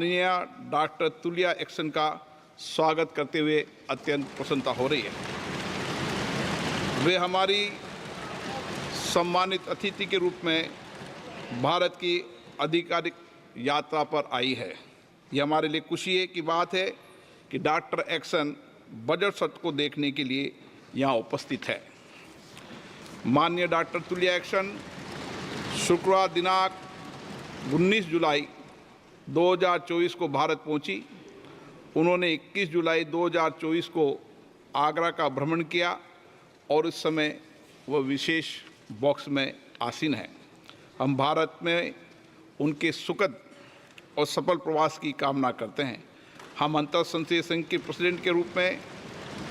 माननीय doctor तुल्या action का स्वागत करते हुए अत्यंत प्रसन्नता हो रही है। वे हमारी सम्मानित अतिथि के रूप में भारत की आधिकारिक यात्रा पर आई है। यह हमारे लिए खुशी की बात है कि डॉक्टर एक्शन बजट सत्र को देखने के लिए यहाँ उपस्थित है। माननीय डॉक्टर तुल्या एक्शन शुक्रवार दिनांक 19 जुलाई 2024 को भारत पहुंची। उन्होंने 21 जुलाई 2024 को आगरा का भ्रमण किया और इस समय वह विशेष बॉक्स में आसीन है। हम भारत में उनके सुखद और सफल प्रवास की कामना करते हैं। हम अंतर संसदीय संघ के प्रेसिडेंट के रूप में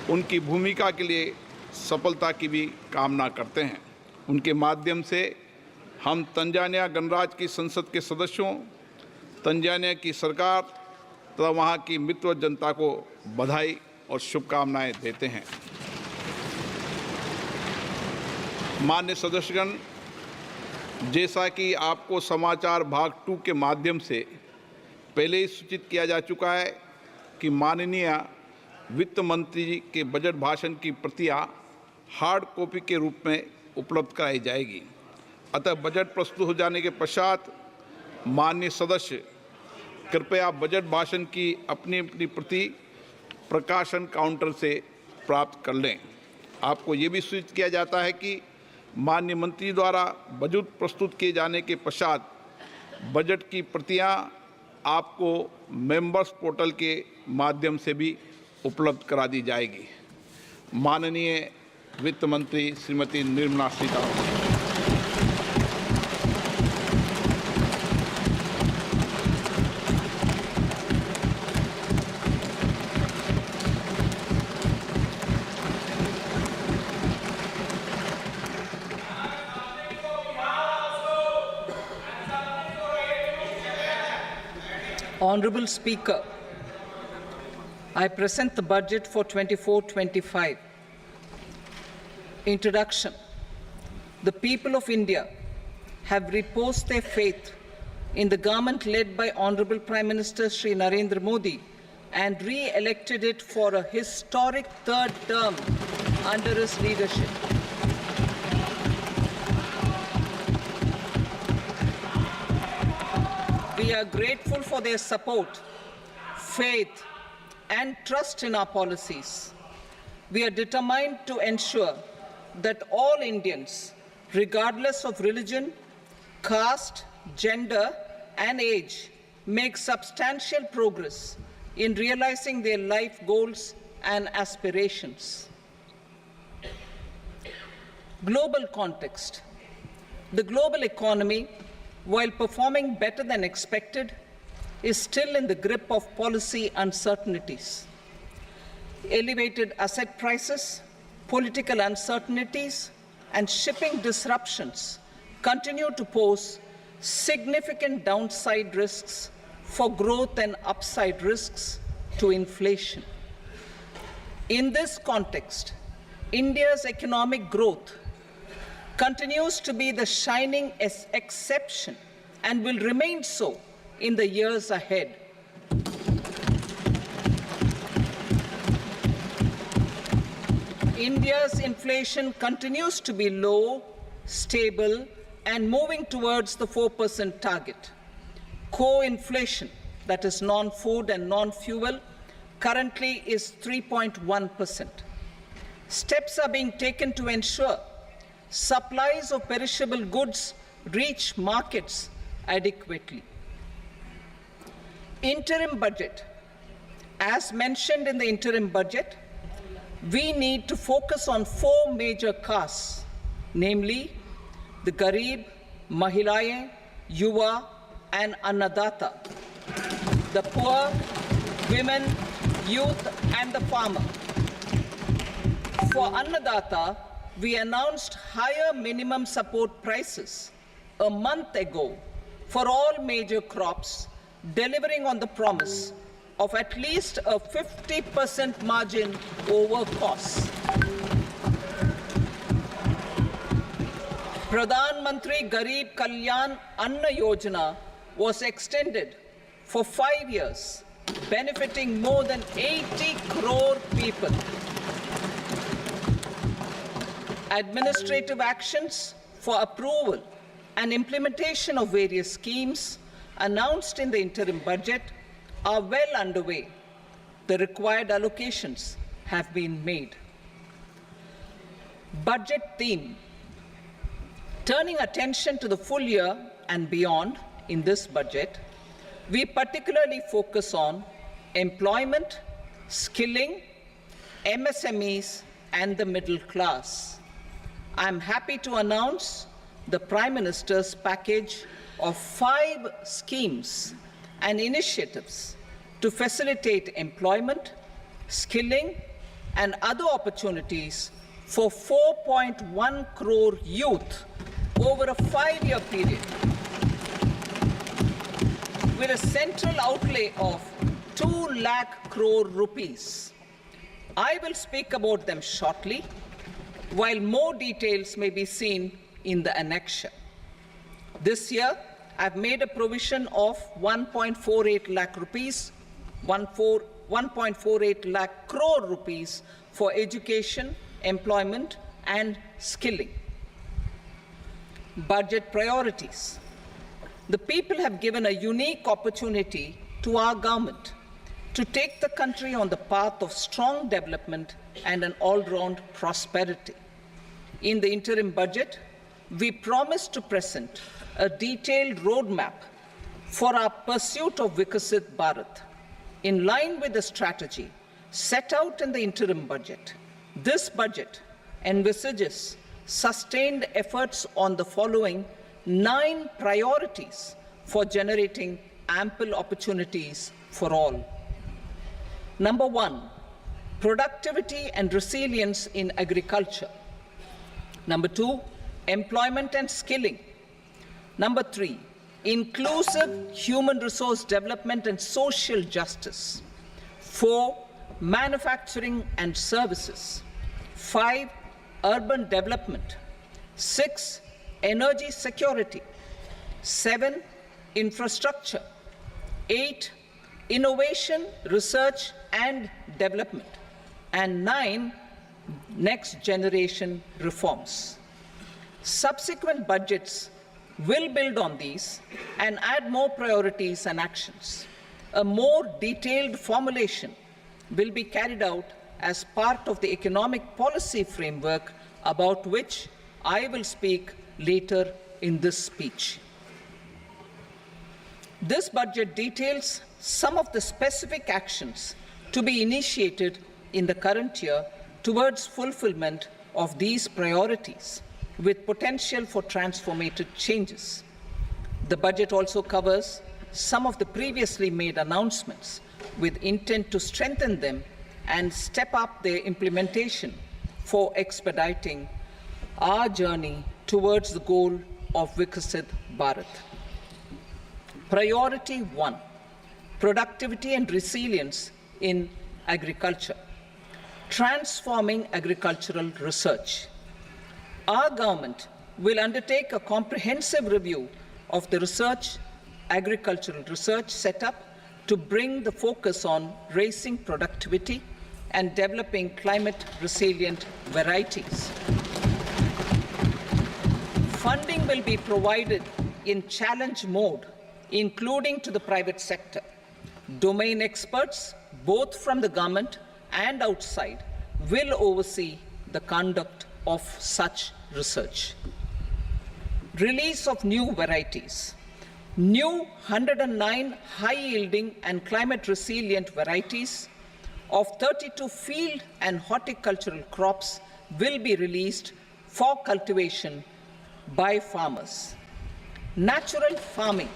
उनकी भूमिका के लिए सफलता की भी कामना करते हैं। उनके माध्यम से हम तंजानिया गणराज्य की संसद के सदस्यों, तंजानिया की सरकार तथा वहाँ की मित्र जनता को बधाई और शुभकामनाएं देते हैं। माननीय सदस्यगण, जैसा कि आपको समाचार भाग 2 के माध्यम से पहले ही सूचित किया जा चुका है कि माननीय वित्त मंत्री जी के बजट भाषण की प्रतियां हार्ड कॉपी के रूप में उपलब्ध कराई जाएगी। अतः बजट प्रस्तुत हो जाने के पश्चात माननीय सदस्य कृपया बजट भाषण की अपनी अपनी प्रति प्रकाशन काउंटर से प्राप्त कर लें। आपको ये भी सूचित किया जाता है कि माननीय मंत्री द्वारा बजट प्रस्तुत किए जाने के पश्चात बजट की प्रतियां आपको मेंबर्स पोर्टल के माध्यम से भी उपलब्ध करा दी जाएगी। माननीय वित्त मंत्री Shrimati Nirmala Sitharaman. Honorable Speaker, I present the budget for 24-25. Introduction. The people of India have reposed their faith in the government led by Honorable Prime Minister Shri Narendra Modi and re-elected it for a historic third term under his leadership. We are grateful for their support, faith, and trust in our policies. We are determined to ensure that all Indians, regardless of religion, caste, gender, and age, make substantial progress in realizing their life goals and aspirations. Global context. The global economy, while performing better than expected, is still in the grip of policy uncertainties. Elevated asset prices, political uncertainties, and shipping disruptions continue to pose significant downside risks for growth and upside risks to inflation. In this context, India's economic growth continues to be the shining exception and will remain so in the years ahead. India's inflation continues to be low, stable, and moving towards the 4% target. Core inflation, that is non-food and non-fuel, currently is 3.1%. Steps are being taken to ensure supplies of perishable goods reach markets adequately. Interim budget. As mentioned in the interim budget, we need to focus on 4 major castes, namely the Garib, Mahilaye, Yuva, and Annadata, the poor, women, youth, and the farmer. For Annadata, we announced higher minimum support prices a month ago for all major crops, delivering on the promise of at least a 50% margin over costs. Pradhan Mantri Garib Kalyan Anna Yojana was extended for 5 years, benefiting more than 80 crore people. Administrative actions for approval and implementation of various schemes announced in the interim budget are well underway. The required allocations have been made. Budget theme. Turning attention to the full year and beyond in this budget, we particularly focus on employment, skilling, MSMEs, and the middle class. I am happy to announce the Prime Minister's package of 5 schemes and initiatives to facilitate employment, skilling, and other opportunities for 4.1 crore youth over a 5-year period, with a central outlay of 2 lakh crore rupees. I will speak about them shortly, while more details may be seen in the annexure. This year, I've made a provision of 1.48 lakh rupees, 1.48 lakh crore rupees for education, employment, and skilling. Budget priorities. The people have given a unique opportunity to our government to take the country on the path of strong development and an all-round prosperity. In the interim budget, we promise to present a detailed roadmap for our pursuit of Vikasit Bharat. In line with the strategy set out in the interim budget, this budget envisages sustained efforts on the following 9 priorities for generating ample opportunities for all. Number 1, productivity and resilience in agriculture. Number 2, employment and skilling. Number 3, inclusive human resource development and social justice. 4, manufacturing and services. 5, urban development. 6, energy security. 7, infrastructure. 8, innovation, research and development. And 9, next generation reforms. Subsequent budgets will build on these and add more priorities and actions. A more detailed formulation will be carried out as part of the economic policy framework, about which I will speak later in this speech. This budget details some of the specific actions to be initiated in the current year towards fulfillment of these priorities, with potential for transformative changes. The budget also covers some of the previously made announcements, with intent to strengthen them and step up their implementation for expediting our journey towards the goal of Vikasit Bharat. Priority 1, productivity and resilience in agriculture. Transforming agricultural research. Our government will undertake a comprehensive review of the agricultural research setup to bring the focus on raising productivity and developing climate-resilient varieties. Funding will be provided in challenge mode, including to the private sector. Domain experts, both from the government and outside, will oversee the conduct of such research. Release of new varieties. New 109 high-yielding and climate-resilient varieties of 32 field and horticultural crops will be released for cultivation by farmers. Natural farming.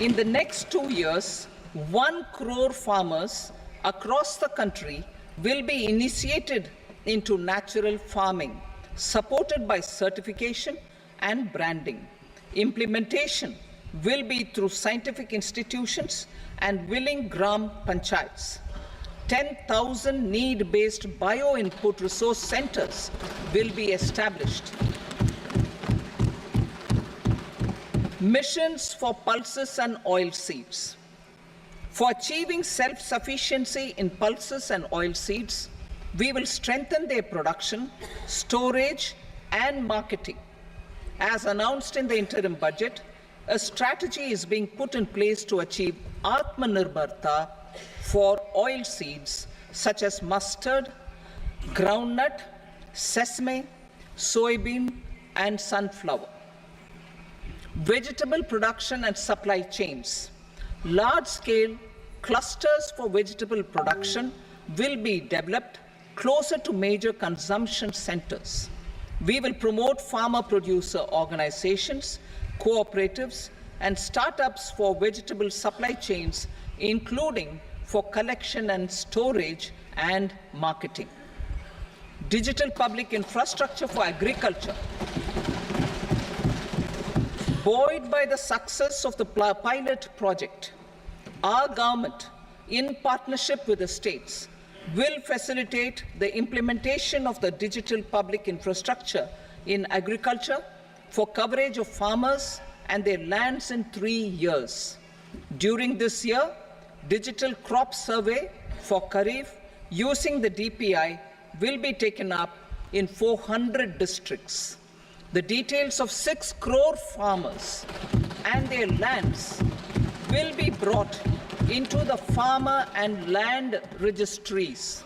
In the next 2 years, 1 crore farmers across the country will be initiated into natural farming, supported by certification and branding. Implementation will be through scientific institutions and willing gram panchayats. 10,000 need-based bio-input resource centers will be established. missions for pulses and oilseeds. For achieving self-sufficiency in pulses and oilseeds, we will strengthen their production, storage, and marketing. As announced in the interim budget, a strategy is being put in place to achieve Atmanirbharta for oilseeds such as mustard, groundnut, sesame, soybean, and sunflower. Vegetable production and supply chains. Large-scale clusters for vegetable production will be developed closer to major consumption centers. We will promote farmer-producer organizations, cooperatives, and startups for vegetable supply chains, including for collection and storage and marketing. Digital public infrastructure for agriculture. Buoyed by the success of the pilot project, our government, in partnership with the states, will facilitate the implementation of the digital public infrastructure in agriculture for coverage of farmers and their lands in 3 years. During this year, digital crop survey for Kharif using the DPI will be taken up in 400 districts. The details of 6 crore farmers and their lands will be brought into the farmer and land registries.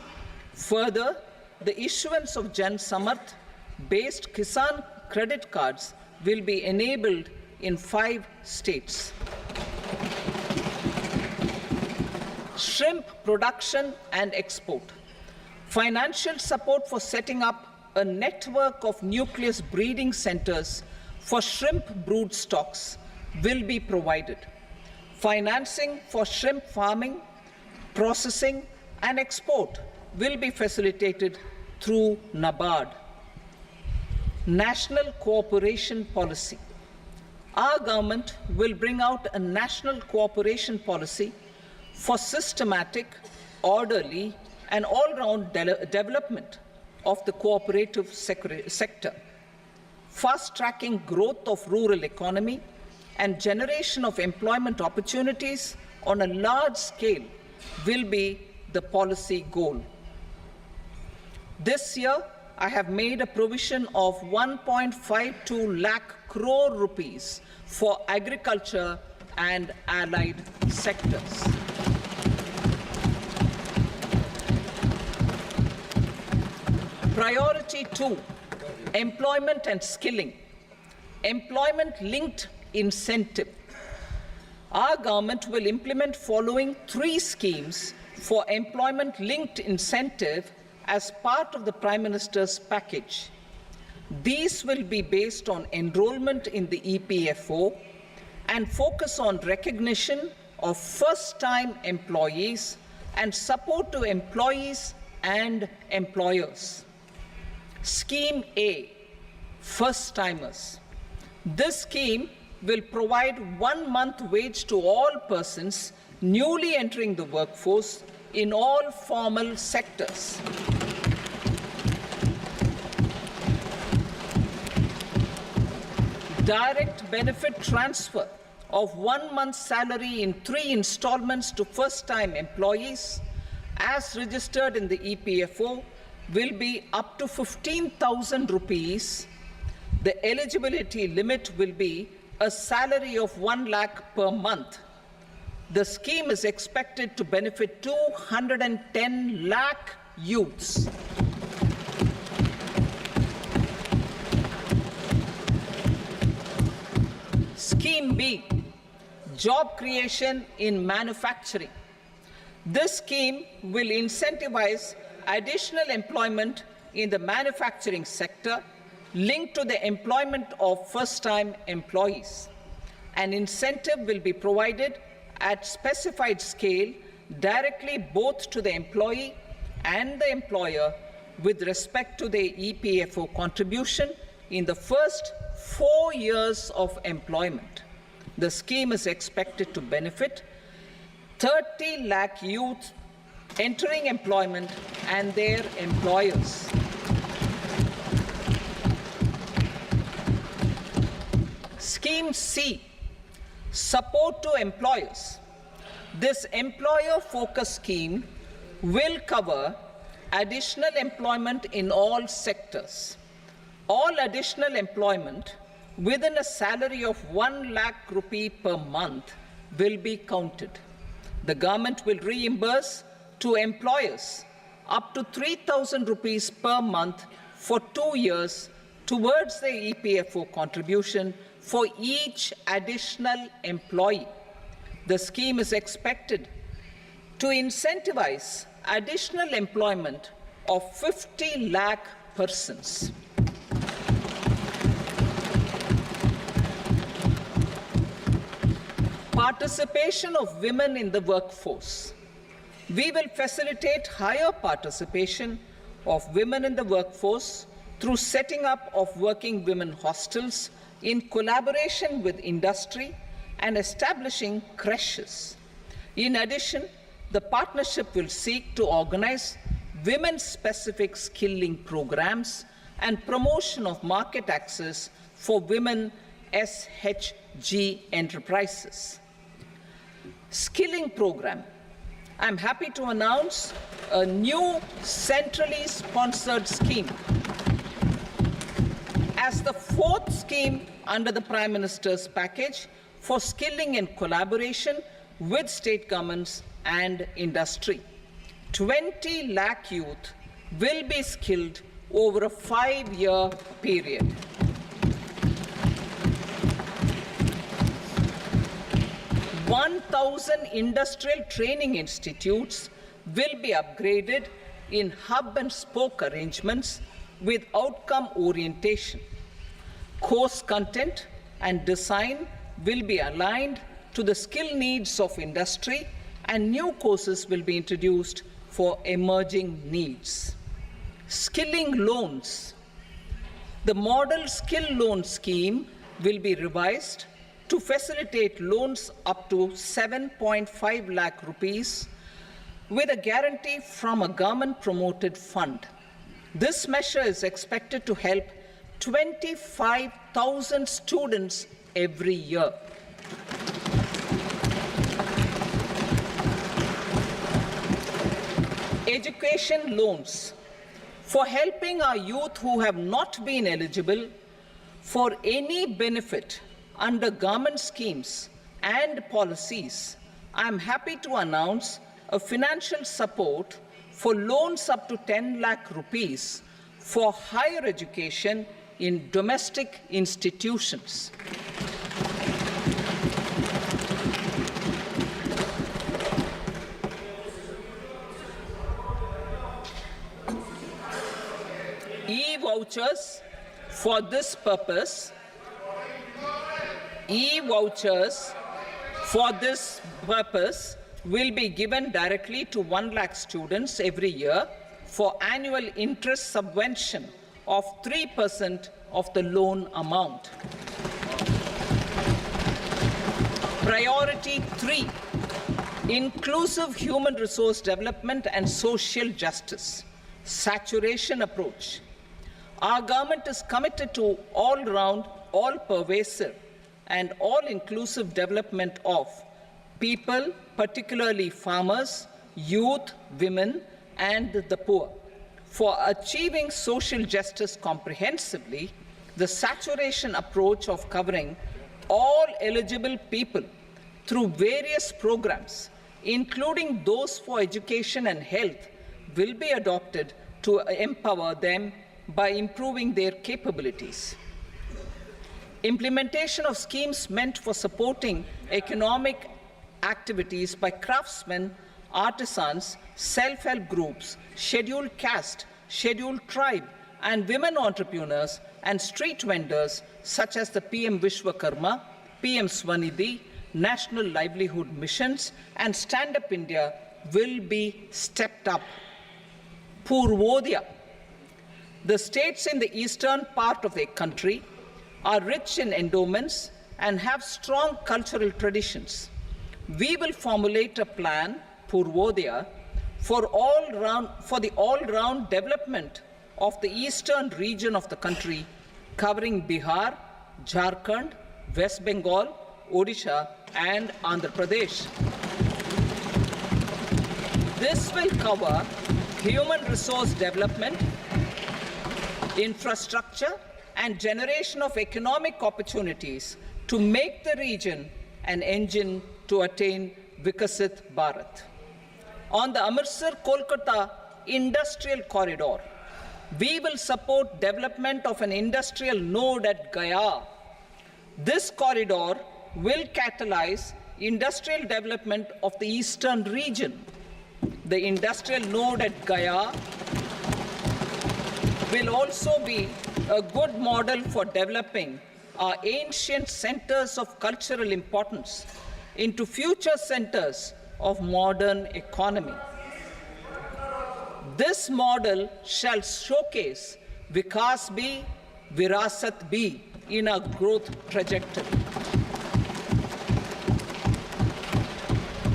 Further, the issuance of Jan Samarth-based Kisan credit cards will be enabled in 5 states. Shrimp production and export. Financial support for setting up a network of nucleus breeding centers for shrimp brood stocks will be provided. Financing for shrimp farming, processing, and export will be facilitated through NABARD. National cooperation policy. Our government will bring out a national cooperation policy for systematic, orderly, and all-round development of the cooperative sector, fast-tracking growth of rural economy and generation of employment opportunities on a large scale will be the policy goal. This year, I have made a provision of 1.52 lakh crore rupees for agriculture and allied sectors. Priority 2, employment and skilling. Employment-linked incentive. Our government will implement following 3 schemes for employment-linked incentive as part of the Prime Minister's package. These will be based on enrollment in the EPFO and focus on recognition of first-time employees and support to employees and employers. Scheme A, first-timers. This scheme will provide 1 month wage to all persons newly entering the workforce in all formal sectors. Direct benefit transfer of 1 month's salary in 3 installments to first-time employees as registered in the EPFO will be up to 15,000 rupees. The eligibility limit will be a salary of 1 lakh per month. The scheme is expected to benefit 210 lakh youths. Scheme B, job creation in manufacturing. This scheme will incentivize additional employment in the manufacturing sector linked to the employment of first-time employees. An incentive will be provided at specified scale directly both to the employee and the employer with respect to the EPFO contribution in the first 4 years of employment. The scheme is expected to benefit 30 lakh youth entering employment and their employers. Scheme C, Support to employers. This employer-focused scheme will cover additional employment in all sectors. All additional employment within a salary of 1 lakh rupee per month will be counted. The government will reimburse to employers up to 3,000 rupees per month for 2 years towards the EPFO contribution for each additional employee. The scheme is expected to incentivize additional employment of 50 lakh persons. Participation of women in the workforce. We will facilitate higher participation of women in the workforce through setting up of working women hostels in collaboration with industry and establishing creches. In addition, the partnership will seek to organize women-specific skilling programs and promotion of market access for women SHG enterprises. Skilling program. I'm happy to announce a new centrally sponsored scheme as the fourth scheme under the Prime Minister's package for skilling in collaboration with state governments and industry. 20 lakh youth will be skilled over a 5-year period. "1,000 industrial training institutes will be upgraded in hub and spoke arrangements with outcome orientation. Course content and design will be aligned to the skill needs of industry, and new courses will be introduced for emerging needs. Skilling loans. The model skill loan scheme will be revised to facilitate loans up to 7.5 lakh rupees with a guarantee from a government-promoted fund. This measure is expected to help 25,000 students every year. Education loans. For helping our youth who have not been eligible for any benefit under government schemes and policies, I am happy to announce a financial support for loans up to 10 lakh rupees for higher education in domestic institutions. E-vouchers for this purpose. E-vouchers for this purpose will be given directly to 1 lakh students every year for annual interest subvention of 3% of the loan amount. Priority 3, inclusive human resource development and social justice. Saturation approach. Our government is committed to all-round, all-pervasive and all-inclusive development of people, particularly farmers, youth, women, and the poor. For achieving social justice comprehensively, the saturation approach of covering all eligible people through various programs, including those for education and health, will be adopted to empower them by improving their capabilities. Implementation of schemes meant for supporting economic activities by craftsmen, artisans, self-help groups, scheduled caste, scheduled tribe, and women entrepreneurs and street vendors such as the PM Vishwakarma, PM Swanidhi, National Livelihood Missions, and Stand Up India will be stepped up. Purvodaya. The states in the eastern part of the country are rich in endowments and have strong cultural traditions. We will formulate a plan, Purvodaya, for the all-round development of the eastern region of the country, covering Bihar, Jharkhand, West Bengal, Odisha and Andhra Pradesh. This will cover human resource development, infrastructure, and generation of economic opportunities to make the region an engine to attain Vikasit Bharat. On the Amritsar-Kolkata Industrial Corridor, we will support development of an industrial node at Gaya. This corridor will catalyze industrial development of the eastern region. The industrial node at Gaya will also be a good model for developing our ancient centers of cultural importance into future centers of modern economy. This model shall showcase Vikas B, Virasat B in our growth trajectory.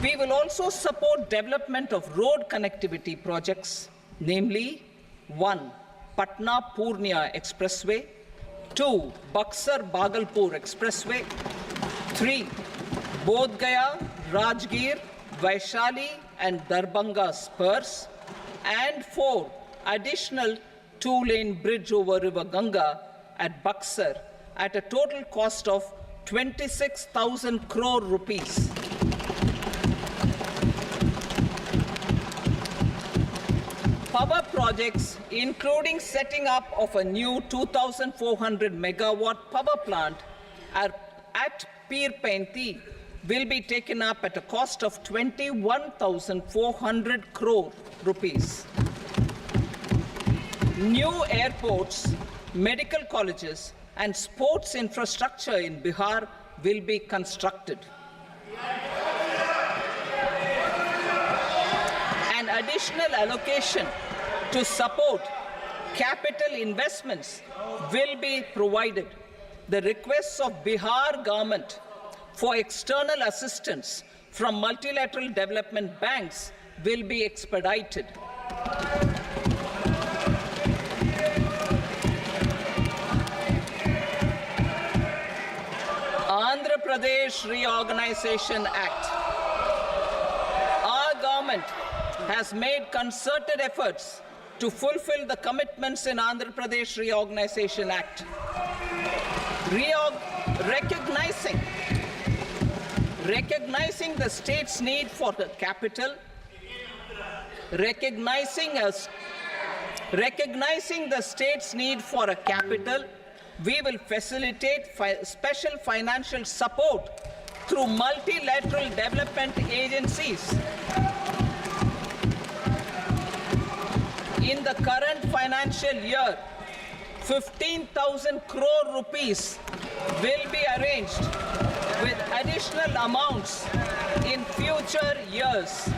We will also support development of road connectivity projects, namely 1. Patna-Purnia Expressway, 2. Buxar-Bhagalpur Expressway, 3. Bodh Gaya, Rajgir, Vaishali and Darbhanga spurs, and 4. Additional 2-lane bridge over River Ganga at Buxar at a total cost of 26,000 crore rupees. Power projects, including setting up of a new 2,400 megawatt power plant at Pir Painti, will be taken up at a cost of 21,400 crore rupees. New airports, medical colleges, and sports infrastructure in Bihar will be constructed. An additional allocation to support capital investments will be provided. The requests of Bihar government for external assistance from multilateral development banks will be expedited. Andhra Pradesh Reorganization Act. Our government has made concerted efforts to fulfill the commitments in Andhra Pradesh Reorganization Act. Recognizing the state's need for the capital, recognizing the state's need for a capital, we will facilitate special financial support through multilateral development agencies. In the current financial year, 15,000 crore rupees will be arranged with additional amounts in future years.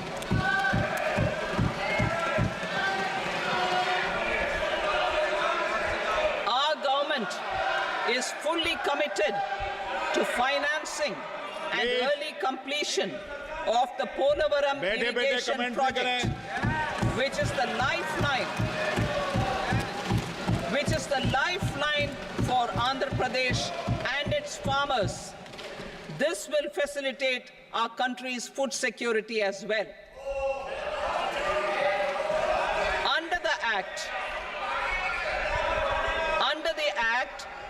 Our government is fully committed to financing and early completion of the Polavaram irrigation project, which is the lifeline for Andhra Pradesh and its farmers. This will facilitate our country's food security as well. Under the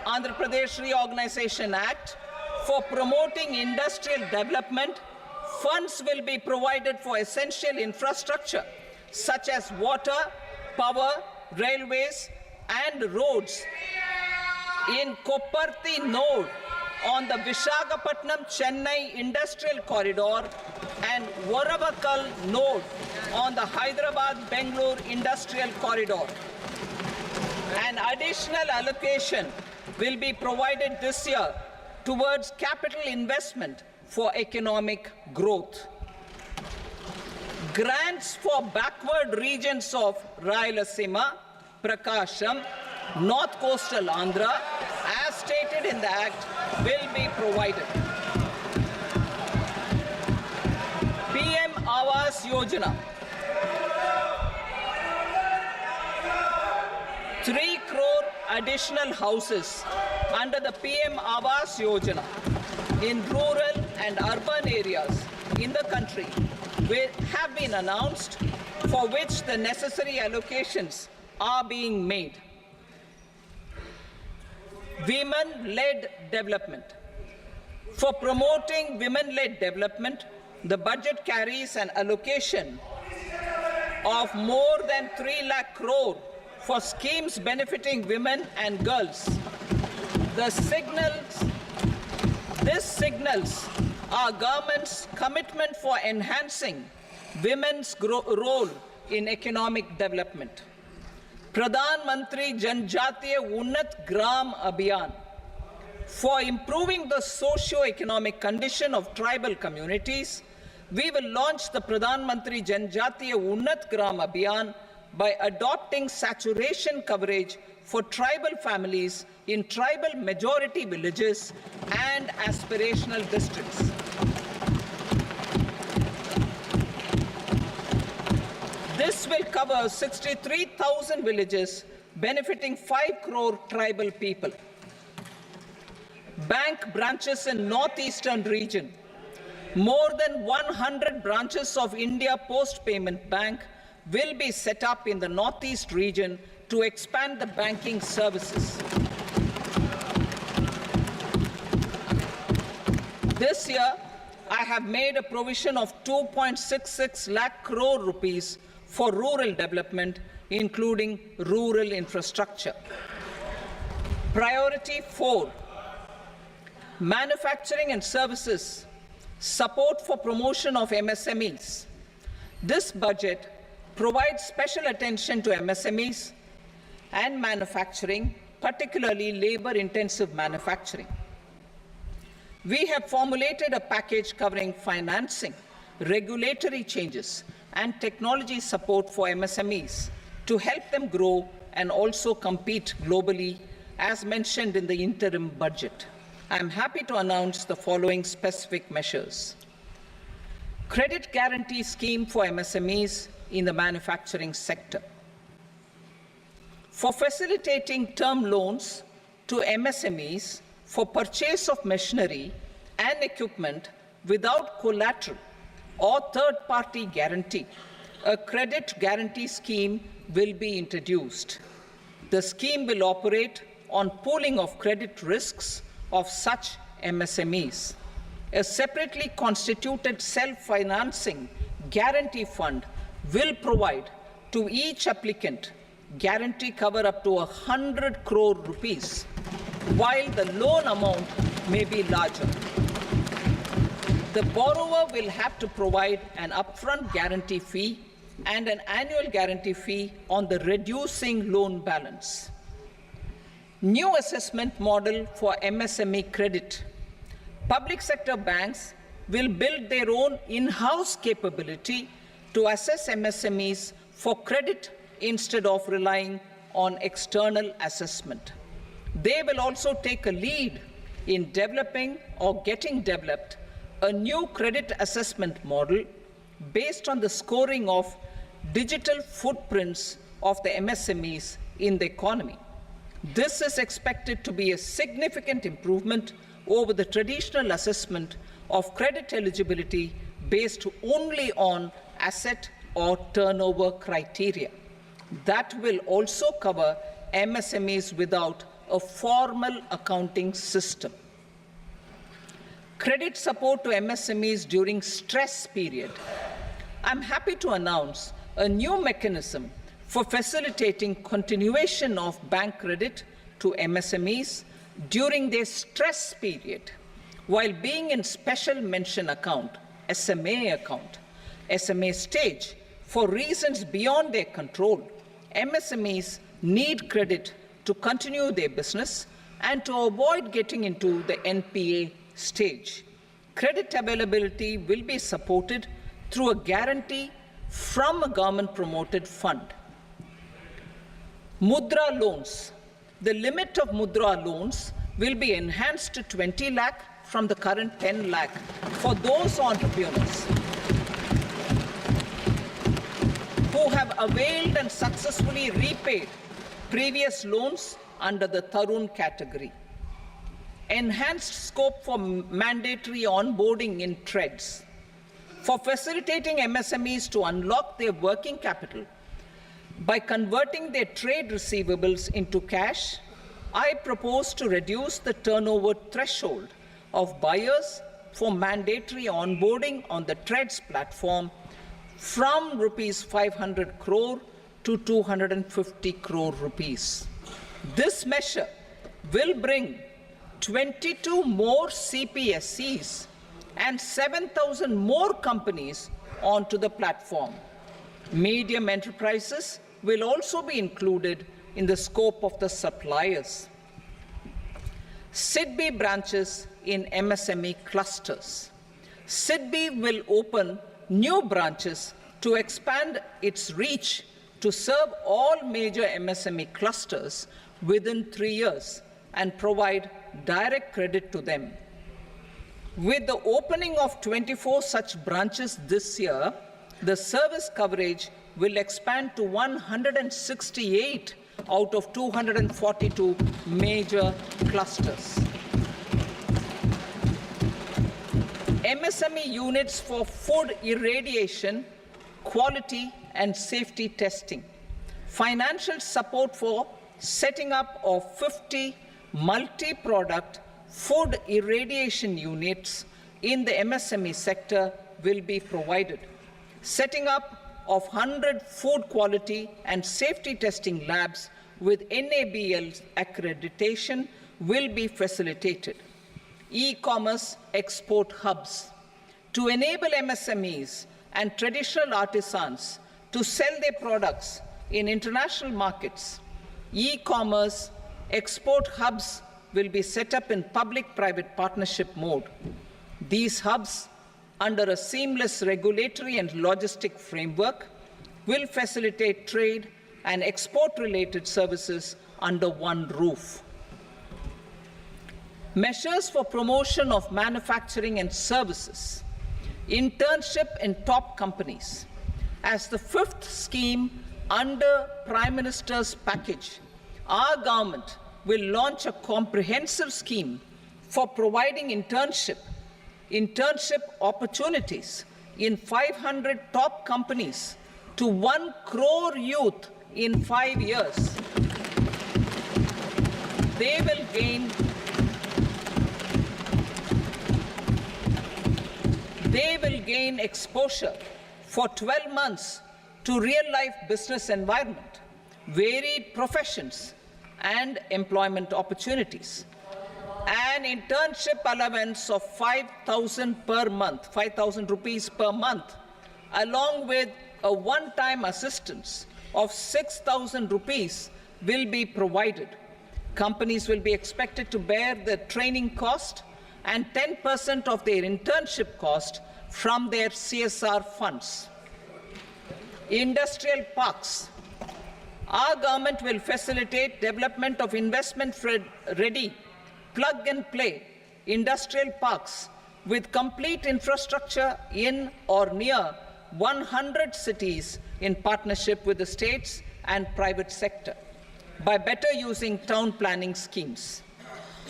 Andhra Pradesh Reorganization Act, for promoting industrial development, funds will be provided for essential infrastructure such as water, power, railways, and roads. In Kopparthi node on the Visakhapatnam-Chennai Industrial Corridor and Varavakal node on the Hyderabad-Bengaluru Industrial Corridor. An additional allocation will be provided this year towards capital investment for economic growth. Grants for backward regions of Rayalaseema, Prakasham, North Coastal Andhra, as stated in the Act, will be provided. PM Awas Yojana. 3 crore additional houses under the PM Awas Yojana. in rural and urban areas in the country have been announced, for which the necessary allocations are being made. Women-led development. For promoting women-led development, the budget carries an allocation of more than 3 lakh crore for schemes benefiting women and girls. This signals our government's commitment for enhancing women's role in economic development. Pradhan Mantri Janjatiya Unnat Gram Abhiyan. For improving the socio-economic condition of tribal communities, we will launch the Pradhan Mantri Janjatiya Unnat Gram Abhiyan by adopting saturation coverage for tribal families in tribal majority villages and aspirational districts. This will cover 63,000 villages, benefiting 5 crore tribal people. Bank branches in northeastern region. More than 100 branches of India Post Payment Bank will be set up in the northeast region to expand the banking services. This year, I have made a provision of 2.66 lakh crore rupees for rural development, including rural infrastructure. Priority 4, manufacturing and services, support for promotion of MSMEs. This budget provides special attention to MSMEs and manufacturing, particularly labor-intensive manufacturing. We have formulated a package covering financing, regulatory changes, and technology support for MSMEs to help them grow and also compete globally, as mentioned in the interim budget. I am happy to announce the following specific measures. Credit guarantee scheme for MSMEs in the manufacturing sector. For facilitating term loans to MSMEs for purchase of machinery and equipment without collateral or third-party guarantee, a credit guarantee scheme will be introduced. The scheme will operate on pooling of credit risks of such MSMEs. A separately constituted self-financing guarantee fund will provide to each applicant guarantee cover up to 100 crore rupees, while the loan amount may be larger. The borrower will have to provide an upfront guarantee fee and an annual guarantee fee on the reducing loan balance. New assessment model for MSME credit. Public sector banks will build their own in-house capability to assess MSMEs for credit instead of relying on external assessment. They will also take a lead in developing or getting developed a new credit assessment model based on the scoring of digital footprints of the MSMEs in the economy. This is expected to be a significant improvement over the traditional assessment of credit eligibility based only on asset or turnover criteria. That will also cover MSMEs without a formal accounting system. Credit support to MSMEs during stress period. I'm happy to announce a new mechanism for facilitating continuation of bank credit to MSMEs during their stress period while being in special mention account, SMA stage, for reasons beyond their control. MSMEs need credit to continue their business and to avoid getting into the NPA stage. Credit availability will be supported through a guarantee from a government-promoted fund. Mudra loans. The limit of Mudra loans will be enhanced to 20 lakh from the current 10 lakh for those entrepreneurs who have availed and successfully repaid previous loans under the Tarun category. enhanced scope for mandatory onboarding in trades. For facilitating MSMEs to unlock their working capital by converting their trade receivables into cash, I propose to reduce the turnover threshold of buyers for mandatory onboarding on the trades platform from rupees 500 crore to 250 crore rupees. This measure will bring 22 more CPSCs and 7,000 more companies onto the platform. Medium enterprises will also be included in the scope of the suppliers. SIDBI branches in MSME clusters. SIDBI will open new branches to expand its reach to serve all major MSME clusters within 3 years and provide direct credit to them. With the opening of 24 such branches this year, the service coverage will expand to 168 out of 242 major clusters. MSME units for food irradiation, quality and safety testing. Financial support for setting up of 50 multi-product food irradiation units in the MSME sector will be provided. Setting up of 100 food quality and safety testing labs with NABL accreditation will be facilitated. E-commerce export hubs. To enable MSMEs and traditional artisans to sell their products in international markets, e-commerce export hubs will be set up in public-private partnership mode. These hubs, under a seamless regulatory and logistic framework, will facilitate trade and export-related services under one roof. Measures for promotion of manufacturing and services. Internship in top companies. As the fifth scheme under Prime Minister's package, our government will launch a comprehensive scheme for providing internship opportunities in 500 top companies to 1 crore youth in 5 years. They will gain exposure for 12 months to real-life business environment, varied professions, and employment opportunities. An internship allowance of 5,000 per month, 5,000 rupees per month, along with a one-time assistance of 6,000 rupees will be provided. Companies will be expected to bear the training cost and 10% of their internship cost from their CSR funds. Industrial parks. Our government will facilitate development of investment-ready, plug-and-play industrial parks with complete infrastructure in or near 100 cities in partnership with the states and private sector by better using town planning schemes.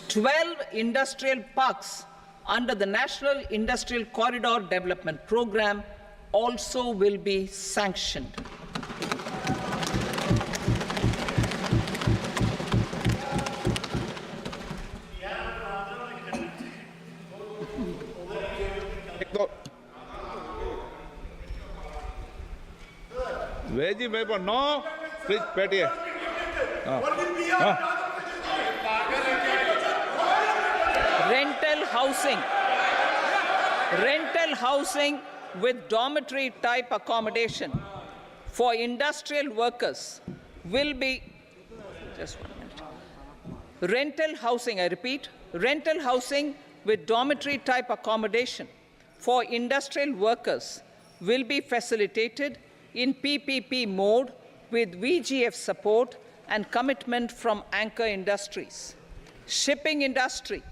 12 industrial parks under the National Industrial Corridor Development Program also will be sanctioned. Veggie paper, no. Please, Patty. Rental housing with dormitory type accommodation for industrial workers will be, just 1 minute. Rental housing, I repeat, rental housing with dormitory type accommodation for industrial workers will be facilitated in PPP mode with VGF support and commitment from anchor industries. Shipping industry,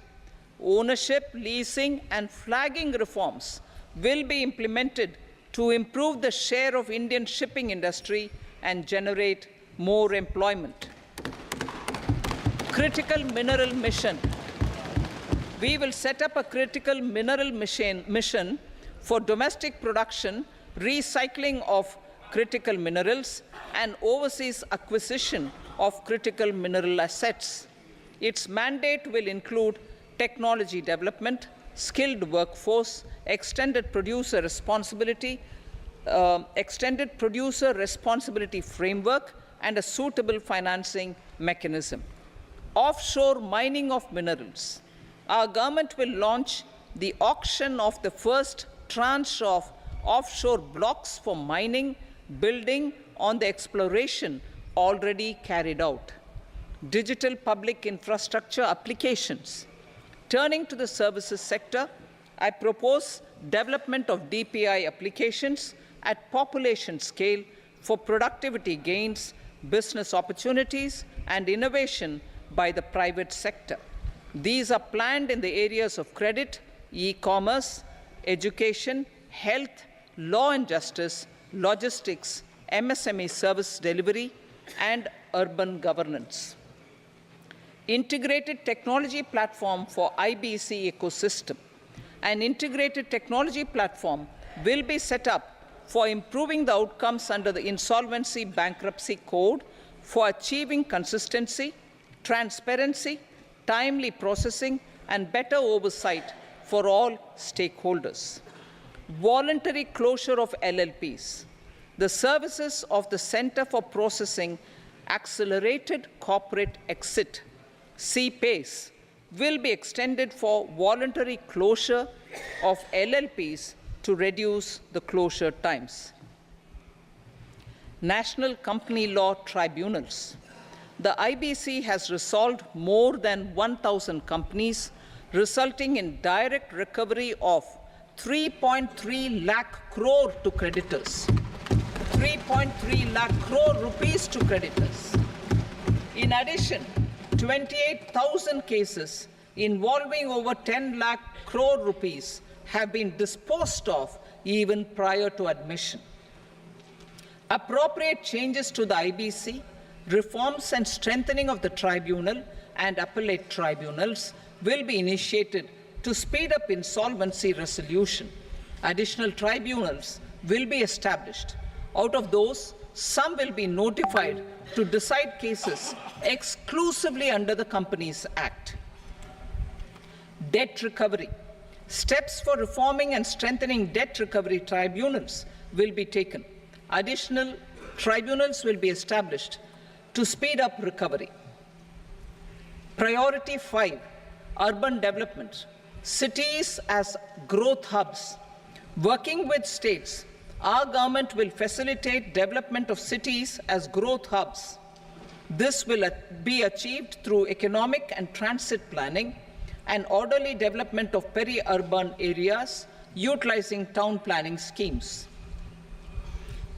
ownership, leasing, and flagging reforms will be implemented to improve the share of Indian shipping industry and generate more employment. Critical mineral mission. We will set up a critical mineral mission for domestic production, recycling of critical minerals, and overseas acquisition of critical mineral assets. Its mandate will include technology development, skilled workforce, extended producer responsibility framework, and a suitable financing mechanism. Offshore mining of minerals. Our government will launch the auction of the first tranche of offshore blocks for mining, building on the exploration already carried out. Digital public infrastructure applications. Turning to the services sector, I propose development of DPI applications at population scale for productivity gains, business opportunities, and innovation by the private sector. These are planned in the areas of credit, e-commerce, education, health, law and justice, logistics, MSME service delivery, and urban governance. Integrated technology platform for IBC ecosystem. An integrated technology platform will be set up for improving the outcomes under the Insolvency Bankruptcy Code for achieving consistency, transparency, timely processing, and better oversight for all stakeholders. Voluntary closure of LLPs. The services of the Center for Processing Accelerated Corporate Exit, CPACE, will be extended for voluntary closure of LLPs to reduce the closure times. National Company Law Tribunals. The IBC has resolved more than 1,000 companies, resulting in direct recovery of 3.3 lakh crore to creditors. 3.3 lakh crore rupees to creditors. In addition, 28,000 cases involving over 10 lakh crore rupees have been disposed of even prior to admission. Appropriate changes to the IBC, reforms and strengthening of the tribunal and appellate tribunals will be initiated to speed up insolvency resolution. Additional tribunals will be established. Out of those, some will be notified to decide cases exclusively under the Companies Act. Debt recovery. Steps for reforming and strengthening debt recovery tribunals will be taken. Additional tribunals will be established to speed up recovery. Priority 5, urban development. Cities as growth hubs. Working with states, our government will facilitate development of cities as growth hubs. This will be achieved through economic and transit planning and orderly development of peri-urban areas utilizing town planning schemes.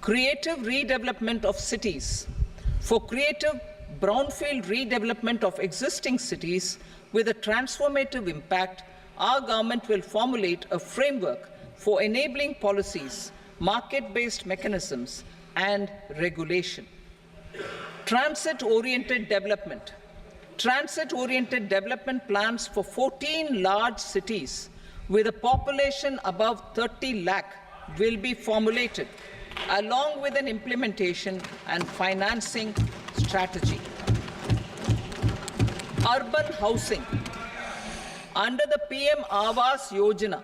Creative redevelopment of cities. For creative brownfield redevelopment of existing cities with a transformative impact, our government will formulate a framework for enabling policies, market-based mechanisms, and regulation. Transit-oriented development. Transit-oriented development plans for 14 large cities with a population above 30 lakh will be formulated, along with an implementation and financing strategy. Urban housing. Under the PM Awas Yojana,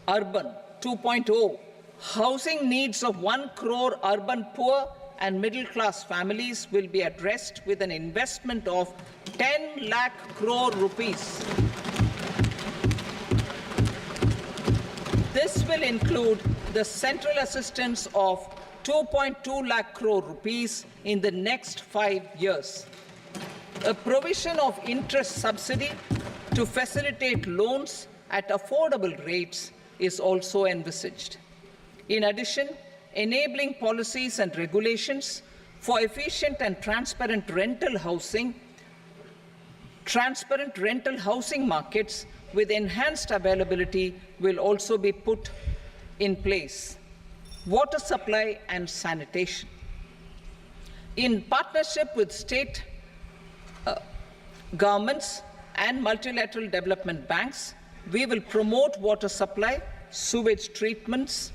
Urban 2.0, housing needs of 1 crore urban poor and middle-class families will be addressed with an investment of 10 lakh crore rupees. This will include the central assistance of 2.2 lakh crore rupees in the next 5 years. A provision of interest subsidy to facilitate loans at affordable rates is also envisaged. In addition, enabling policies and regulations for efficient and transparent rental housing markets with enhanced availability will also be put in place. Water supply and sanitation. In partnership with state governments and multilateral development banks, we will promote water supply, sewage treatments,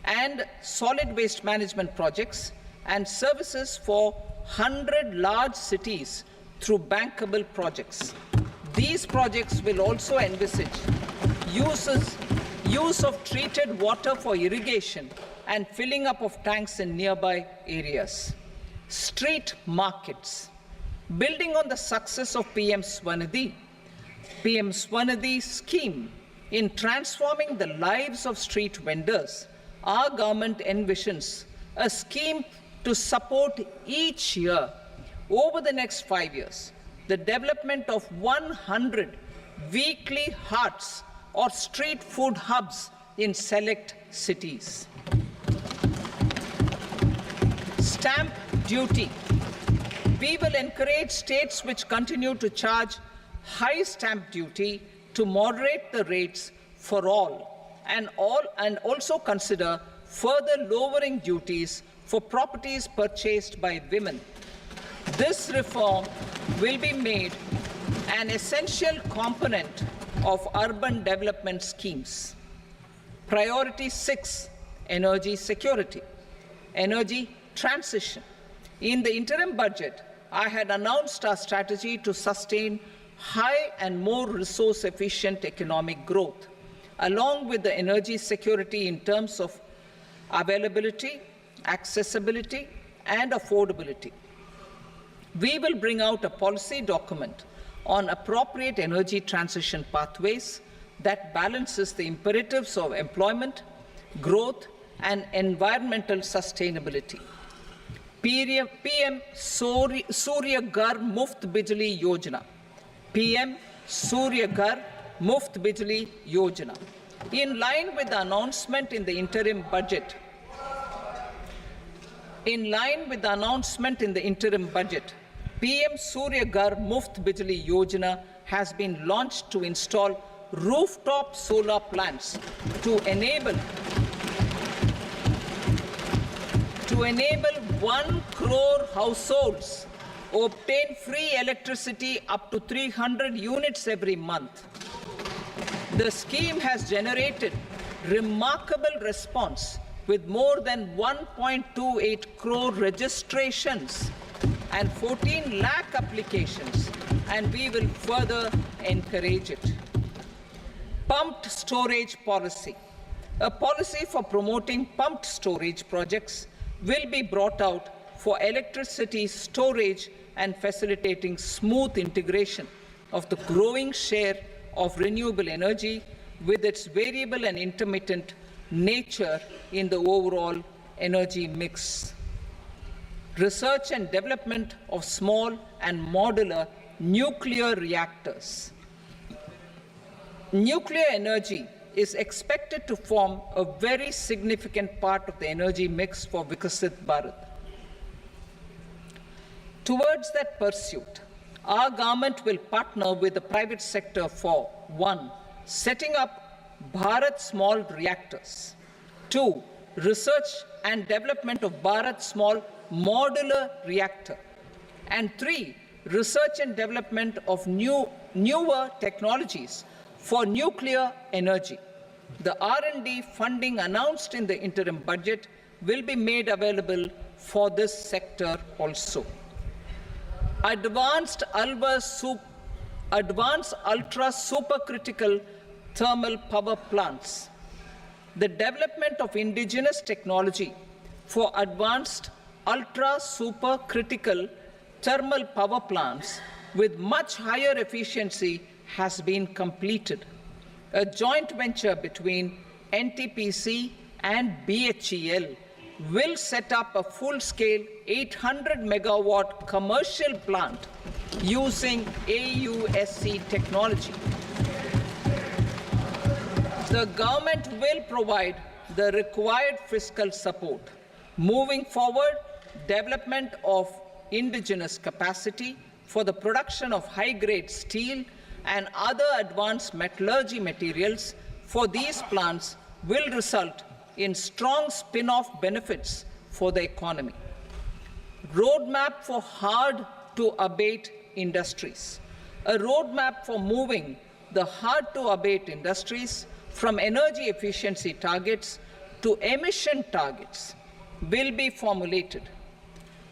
and solid waste management projects and services for 100 large cities through bankable projects. These projects will also envisage use of treated water for irrigation and filling up of tanks in nearby areas. Street markets. Building on the success of PM Swanidhi's scheme in transforming the lives of street vendors, our government envisions a scheme to support each year, over the next 5 years, the development of 100 weekly hearts or street food hubs in select cities. Stamp duty. We will encourage states which continue to charge high stamp duty to moderate the rates for all and also consider further lowering duties for properties purchased by women. This reform will be made an essential component of urban development schemes. Priority 6, energy security, energy transition. In the interim budget, I had announced our strategy to sustain high and more resource-efficient economic growth, along with the energy security in terms of availability, accessibility, and affordability. We will bring out a policy document on appropriate energy transition pathways that balances the imperatives of employment, growth, and environmental sustainability. PM Surya Ghar Muft Bijli Yojana. PM Surya Ghar Muft Bijli Yojana. In line with the announcement in the interim budget, PM Surya Ghar Muft Bijli Yojana has been launched to install rooftop solar plants to enable 1 crore households obtain free electricity up to 300 units every month. The scheme has generated remarkable response with more than 1.28 crore registrations and 14 lakh applications, and we will further encourage it. Pumped storage policy. A policy for promoting pumped storage projects will be brought out for electricity storage and facilitating smooth integration of the growing share of renewable energy with its variable and intermittent nature in the overall energy mix. Research and development of small and modular nuclear reactors. Nuclear energy is expected to form a very significant part of the energy mix for Vikasit Bharat. Towards that pursuit, our government will partner with the private sector for 1. Setting up Bharat Small Reactors, 2. Research and development of Bharat Small Modular Reactor, and 3. Research and development of newer technologies for nuclear energy. The R&D funding announced in the interim budget will be made available for this sector also. Advanced ultra supercritical thermal power plants. The development of indigenous technology for advanced ultra supercritical thermal power plants with much higher efficiency has been completed. A joint venture between NTPC and BHEL will set up a full-scale 800 megawatt commercial plant using AUSC technology. The government will provide the required fiscal support. Moving forward, development of indigenous capacity for the production of high-grade steel and other advanced metallurgy materials for these plants will result in strong spin-off benefits for the economy. Roadmap for hard-to-abate industries. a roadmap for moving the hard-to-abate industries from energy efficiency targets to emission targets will be formulated.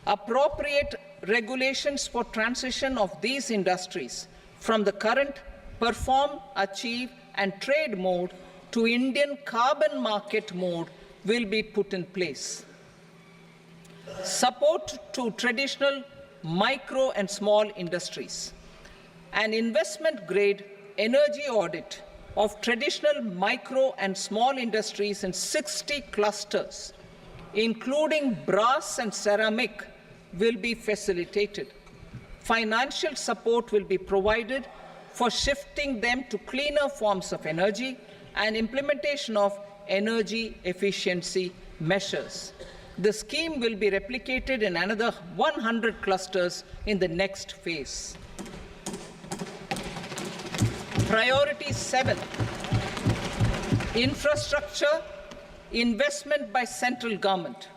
Appropriate regulations for transition of these industries from the current perform, achieve, and trade mode to Indian carbon market mode will be put in place. Support to traditional micro and small industries. An investment-grade energy audit of traditional micro and small industries in 60 clusters, including brass and ceramic, will be facilitated. Financial support will be provided for shifting them to cleaner forms of energy and implementation of energy efficiency measures. The scheme will be replicated in another 100 clusters in the next phase. Priority 7, infrastructure investment by central government.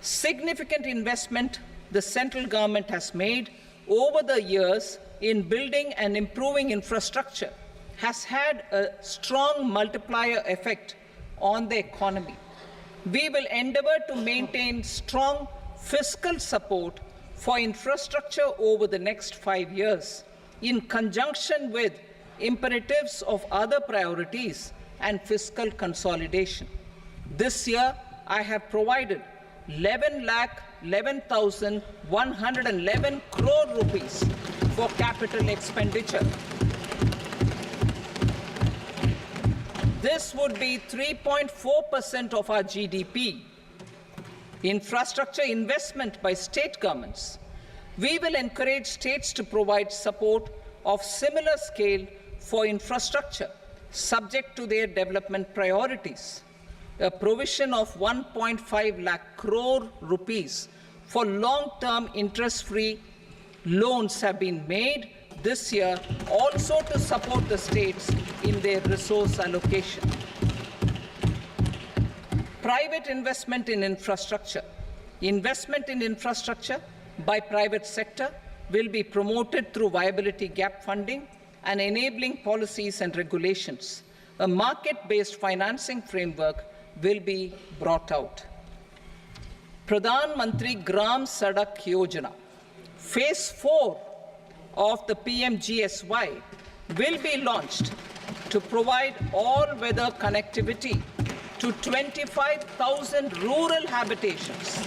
Significant investment the central government has made over the years in building and improving infrastructure has had a strong multiplier effect on the economy. We will endeavor to maintain strong fiscal support for infrastructure over the next 5 years in conjunction with imperatives of other priorities and fiscal consolidation. This year, I have provided 11,11,111 crore rupees for capital expenditure. This would be 3.4% of our GDP. Infrastructure investment by state governments. We will encourage states to provide support of similar scale for infrastructure, subject to their development priorities. A provision of 1.5 lakh crore rupees for long-term interest-free loans have been made this year also to support the states in their resource allocation. Private investment in infrastructure. Investment in infrastructure by private sector will be promoted through viability gap funding and enabling policies and regulations. A market-based financing framework will be brought out. Pradhan Mantri Gram Sadak Yojana, Phase 4 of the PMGSY will be launched to provide all-weather connectivity to 25,000 rural habitations,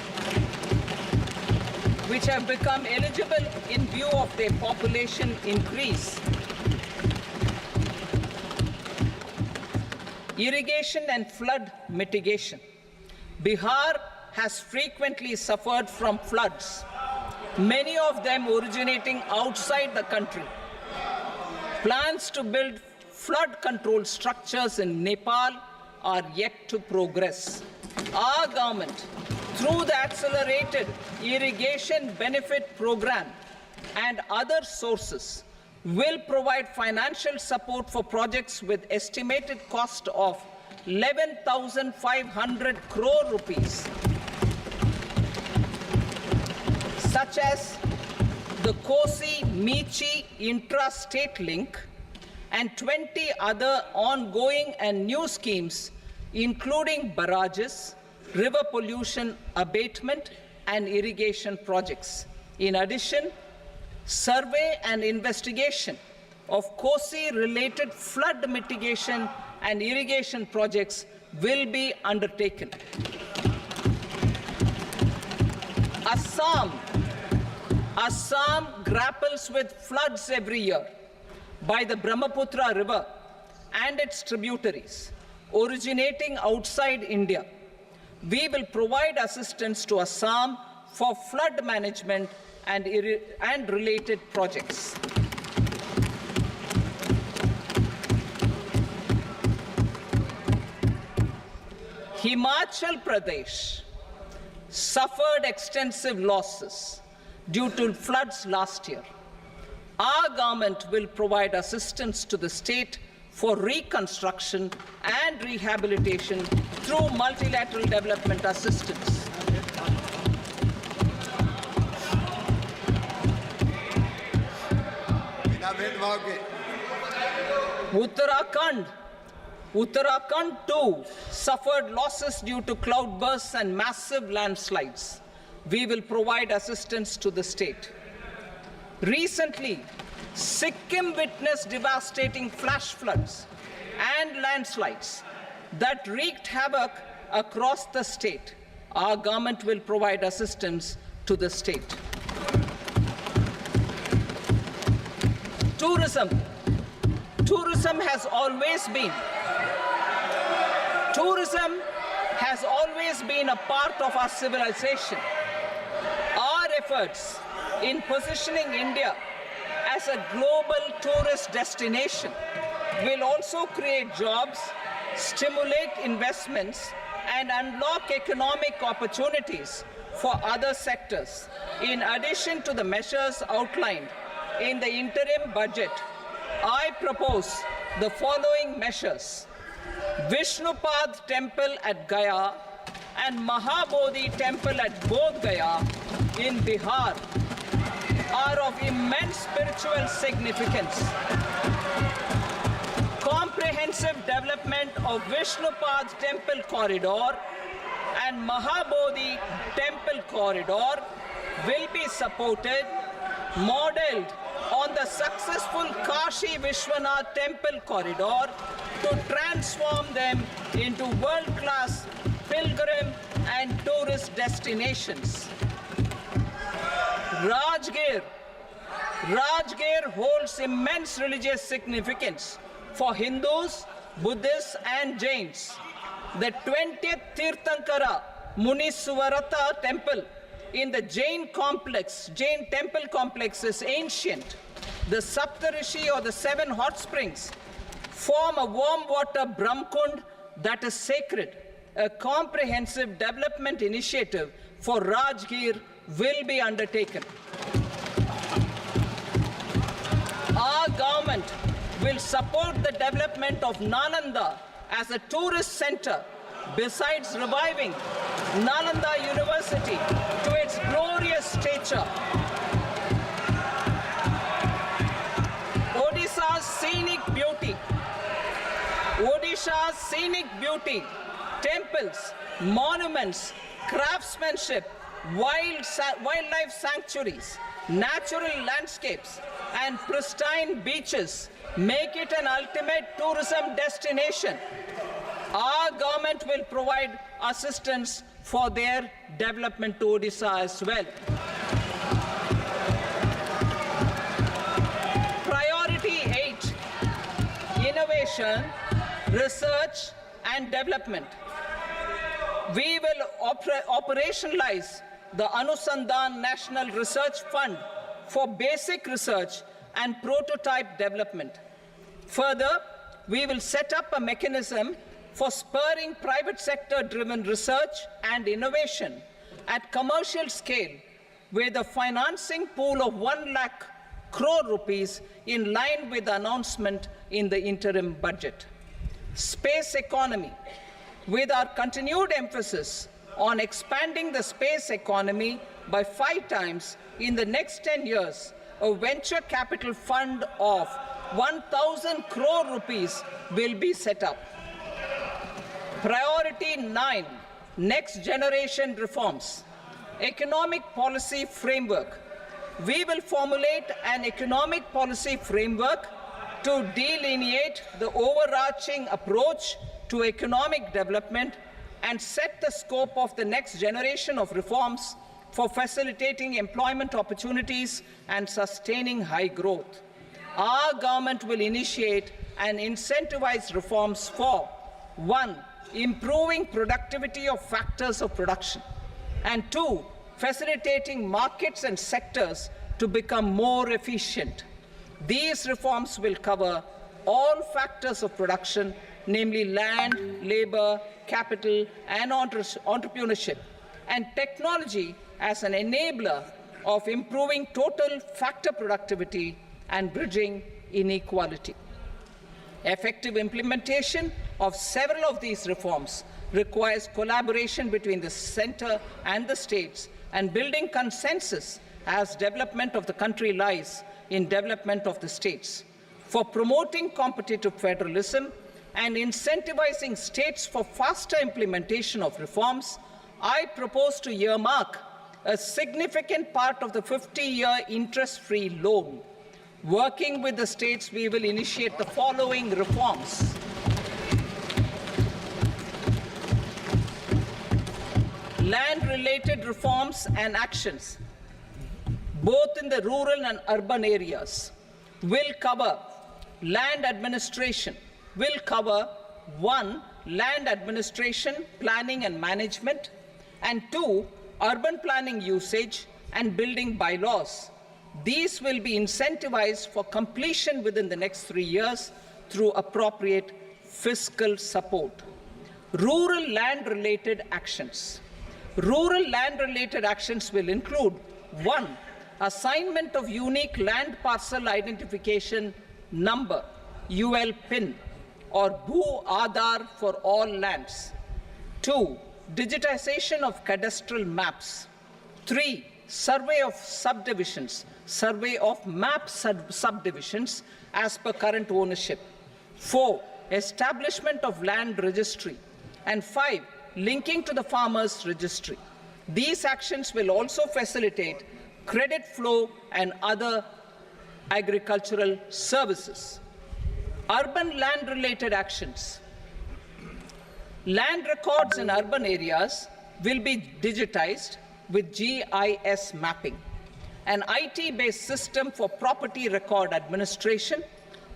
which have become eligible in view of their population increase. Irrigation and flood mitigation. Bihar has frequently suffered from floods, many of them originating outside the country. Plans to build flood control structures in Nepal are yet to progress. Our government, through the Accelerated Irrigation Benefit Program and other sources, will provide financial support for projects with estimated cost of 11,500 crore rupees, such as the Kosi-Michi intra-state link and 20 other ongoing and new schemes, including barrages, river pollution abatement, and irrigation projects. In addition, survey and investigation of Kosi-related flood mitigation and irrigation projects will be undertaken. Assam grapples with floods every year by the Brahmaputra River and its tributaries originating outside India. We will provide assistance to Assam for flood management and related projects. Himachal Pradesh suffered extensive losses due to floods last year. Our government will provide assistance to the state for reconstruction and rehabilitation through multilateral development assistance. भेदभाव के। Uttarakhand too suffered losses due to cloudbursts and massive landslides. We will provide assistance to the state. Recently, Sikkim witnessed devastating flash floods and landslides that wreaked havoc across the state. Our government will provide assistance to the state. Tourism has always been a part of our civilization. Our efforts in positioning India as a global tourist destination will also create jobs, stimulate investments, and unlock economic opportunities for other sectors. In addition to the measures outlined in the interim budget, I propose the following measures. Vishnupad Temple at Gaya and Mahabodhi Temple at Bodh Gaya in Bihar are of immense spiritual significance. Comprehensive development of Vishnupad Temple Corridor and Mahabodhi Temple Corridor will be supported, modeled on the successful Kashi Vishwanath Temple Corridor to transform them into world-class pilgrim and tourist destinations. Rajgir holds immense religious significance for Hindus, Buddhists, and Jains. The 20th Tirthankara Muniswarata temple in the Jain temple complex is ancient. The Saptarishi, or the 7 hot springs, form a warm water Brahmkund that is sacred. A comprehensive development initiative for Rajgir will be undertaken. Our government will support the development of Nalanda as a tourist center, besides reviving Nalanda University to its glorious stature. Odisha's scenic beauty, temples, monuments, craftsmanship, wildlife sanctuaries, natural landscapes, and pristine beaches make it an ultimate tourism destination. Our government will provide assistance for their development to Odisha as well. Priority 8, innovation, research, and development. We will operationalize the Anusandhan National Research Fund for basic research and prototype development. Further, we will set up a mechanism for spurring private sector-driven research and innovation at commercial scale with a financing pool of 1 lakh crore rupees in line with the announcement in the interim budget. Space economy. With our continued emphasis on expanding the space economy by 5 times in the next 10 years, a venture capital fund of 1,000 crore rupees will be set up. Priority 9, next generation reforms. Economic policy framework. We will formulate an economic policy framework to delineate the overarching approach to economic development and set the scope of the next generation of reforms for facilitating employment opportunities and sustaining high growth. Our government will initiate and incentivize reforms for 1. Improving productivity of factors of production, and 2. Facilitating markets and sectors to become more efficient. These reforms will cover all factors of production, namely land, labor, capital, and entrepreneurship, and technology as an enabler of improving total factor productivity and bridging inequality. Effective implementation of several of these reforms requires collaboration between the center and the states, and building consensus as development of the country lies in development of the states. For promoting competitive federalism and incentivizing states for faster implementation of reforms, I propose to earmark a significant part of the 50-year interest-free loan. Working with the states, we will initiate the following reforms. Land-related reforms and actions, both in the rural and urban areas, will cover land administration, will cover 1. Land administration, planning and management, and 2. Urban planning usage and building bylaws. These will be incentivized for completion within the next 3 years through appropriate fiscal support. Rural land-related actions. Rural land-related actions will include 1. Assignment of unique land parcel identification number, UL PIN, or Bhu Aadhaar for all lands. 2. Digitization of cadastral maps. 3. Survey of subdivisions, survey of map subdivisions as per current ownership. 4. Establishment of land registry. And 5. Linking to the farmers registry. These actions will also facilitate credit flow and other agricultural services. Urban land-related actions. Land records in urban areas will be digitized with GIS mapping. An IT-based system for property record administration,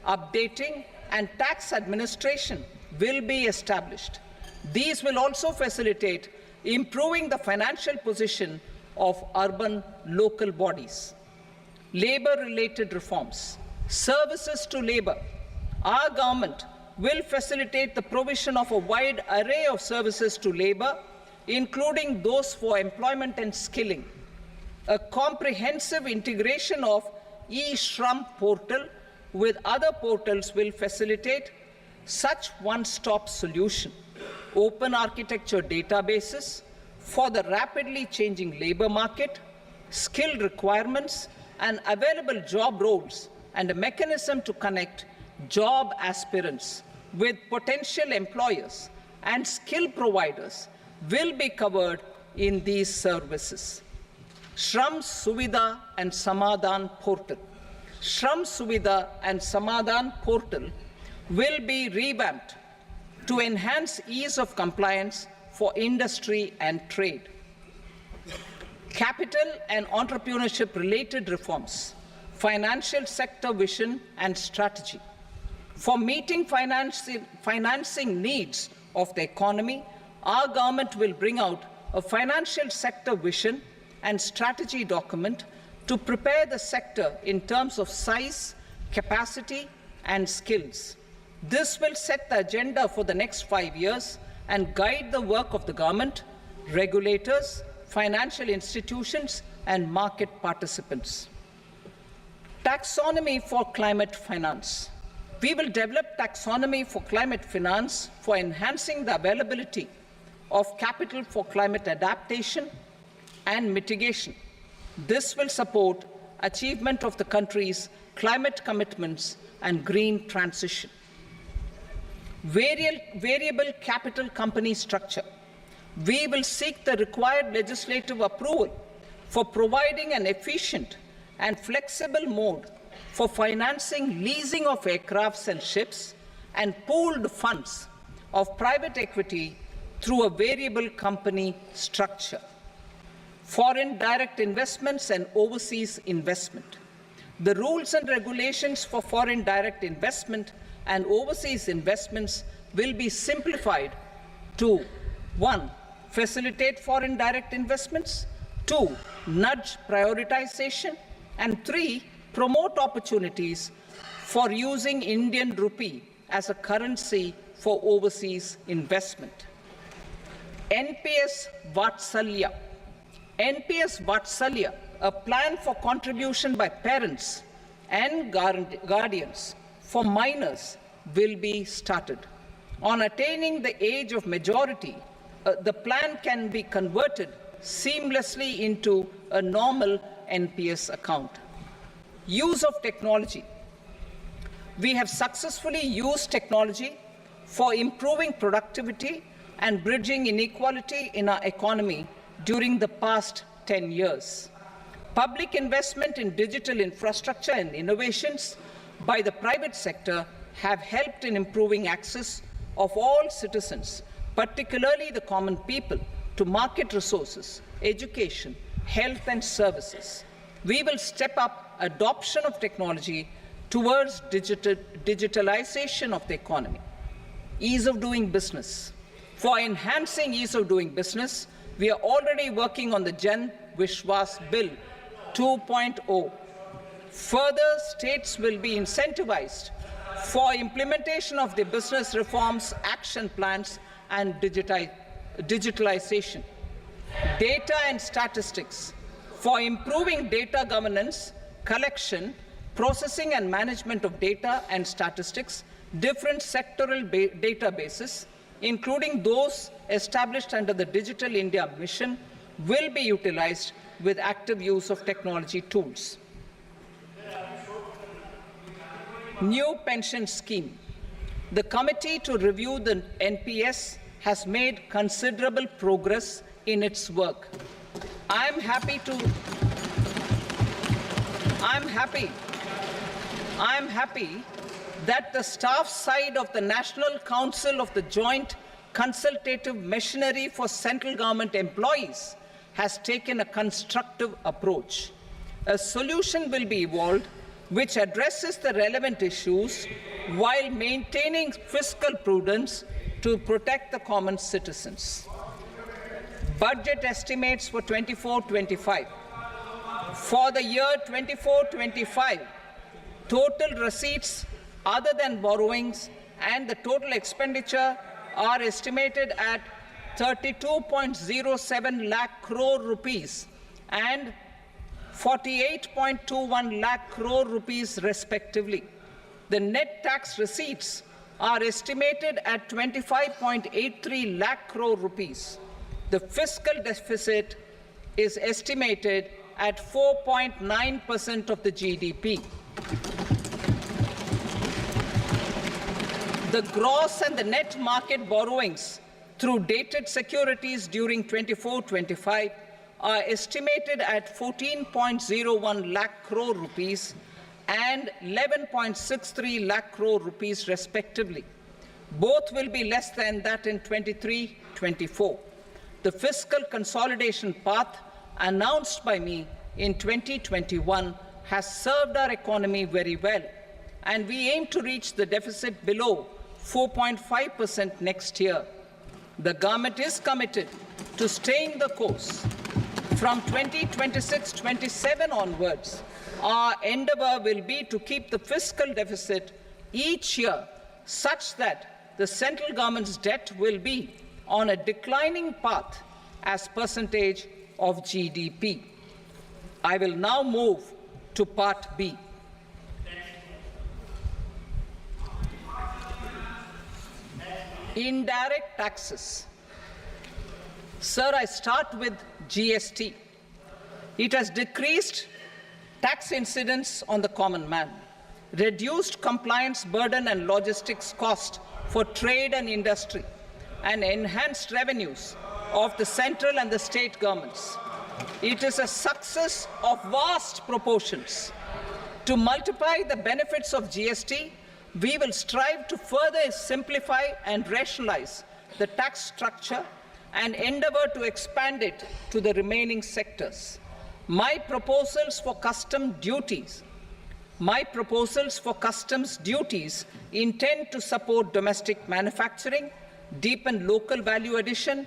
updating, and tax administration will be established. These will also facilitate improving the financial position of urban local bodies. Labor-related reforms. Services to labor. Our government will facilitate the provision of a wide array of services to labor, including those for employment and skilling. A comprehensive integration of e-Shram portal with other portals will facilitate such one-stop solution. Open architecture databases for the rapidly changing labor market, skill requirements, and available job roles, and a mechanism to connect job aspirants with potential employers and skill providers will be covered in these services. Shram Suvidha and Samadhan portal. Shram Suvidha and Samadhan portal will be revamped to enhance ease of compliance for industry and trade. Capital and entrepreneurship related reforms, financial sector vision and strategy. For meeting financing needs of the economy, our government will bring out a financial sector vision and strategy document to prepare the sector in terms of size, capacity, and skills. This will set the agenda for the next 5 years and guide the work of the government, regulators, financial institutions, and market participants. Taxonomy for climate finance. We will develop taxonomy for climate finance for enhancing the availability of capital for climate adaptation and mitigation. This will support achievement of the country's climate commitments and green transition. Variable capital company structure. We will seek the required legislative approval for providing an efficient and flexible mode for financing leasing of aircrafts and ships and pooled funds of private equity through a variable company structure. Foreign direct investments and overseas investment. The rules and regulations for foreign direct investment and overseas investments will be simplified to 1. Facilitate foreign direct investments, 2. Nudge prioritization, and 3. Promote opportunities for using Indian rupee as a currency for overseas investment. NPS Vatsalya. NPS Vatsalya, a plan for contribution by parents and guardians for minors, will be started. On attaining the age of majority, the plan can be converted seamlessly into a normal NPS account. Use of technology. We have successfully used technology for improving productivity and bridging inequality in our economy during the past 10 years. Public investment in digital infrastructure and innovations by the private sector have helped in improving access of all citizens, particularly the common people, to market resources, education, health and services. We will step up adoption of technology towards digitalization of the economy. Ease of doing business. For enhancing ease of doing business, we are already working on the Jan Vishwas Bill 2.0. Further, states will be incentivized for implementation of the business reforms, action plans, and digitalization. Data and statistics. For improving data governance, collection, processing and management of data and statistics, different sectoral databases, including those established under the Digital India Mission, will be utilized with active use of technology tools. New pension scheme. The committee to review the NPS has made considerable progress in its work. I'm happy that the staff side of the National Council of the Joint Consultative Machinery for Central Government Employees has taken a constructive approach. A solution will be evolved which addresses the relevant issues while maintaining fiscal prudence to protect the common citizens. Budget estimates for 24-25. For the year 24-25, total receipts other than borrowings and the total expenditure are estimated at 32.07 lakh crore rupees and 48.21 lakh crore rupees respectively. The net tax receipts are estimated at 25.83 lakh crore rupees. The fiscal deficit is estimated at 4.9% of the GDP. The gross and the net market borrowings through dated securities during 24-25 are estimated at 14.01 lakh crore rupees and 11.63 lakh crore rupees respectively. Both will be less than that in 23-24. The fiscal consolidation path announced by me in 2021 has served our economy very well, and we aim to reach the deficit below 4.5% next year. The government is committed to staying the course. From 2026-27 onwards, our endeavor will be to keep the fiscal deficit each year such that the central government's debt will be on a declining path as percentage of GDP. I will now move to Part B. Indirect taxes. Sir, I start with GST. It has decreased tax incidence on the common man, reduced compliance burden and logistics cost for trade and industry, and enhanced revenues of the central and the state governments. It is a success of vast proportions. To multiply the benefits of GST, we will strive to further simplify and rationalize the tax structure and endeavor to expand it to the remaining sectors. My proposals for customs duties intend to support domestic manufacturing, deepen local value addition,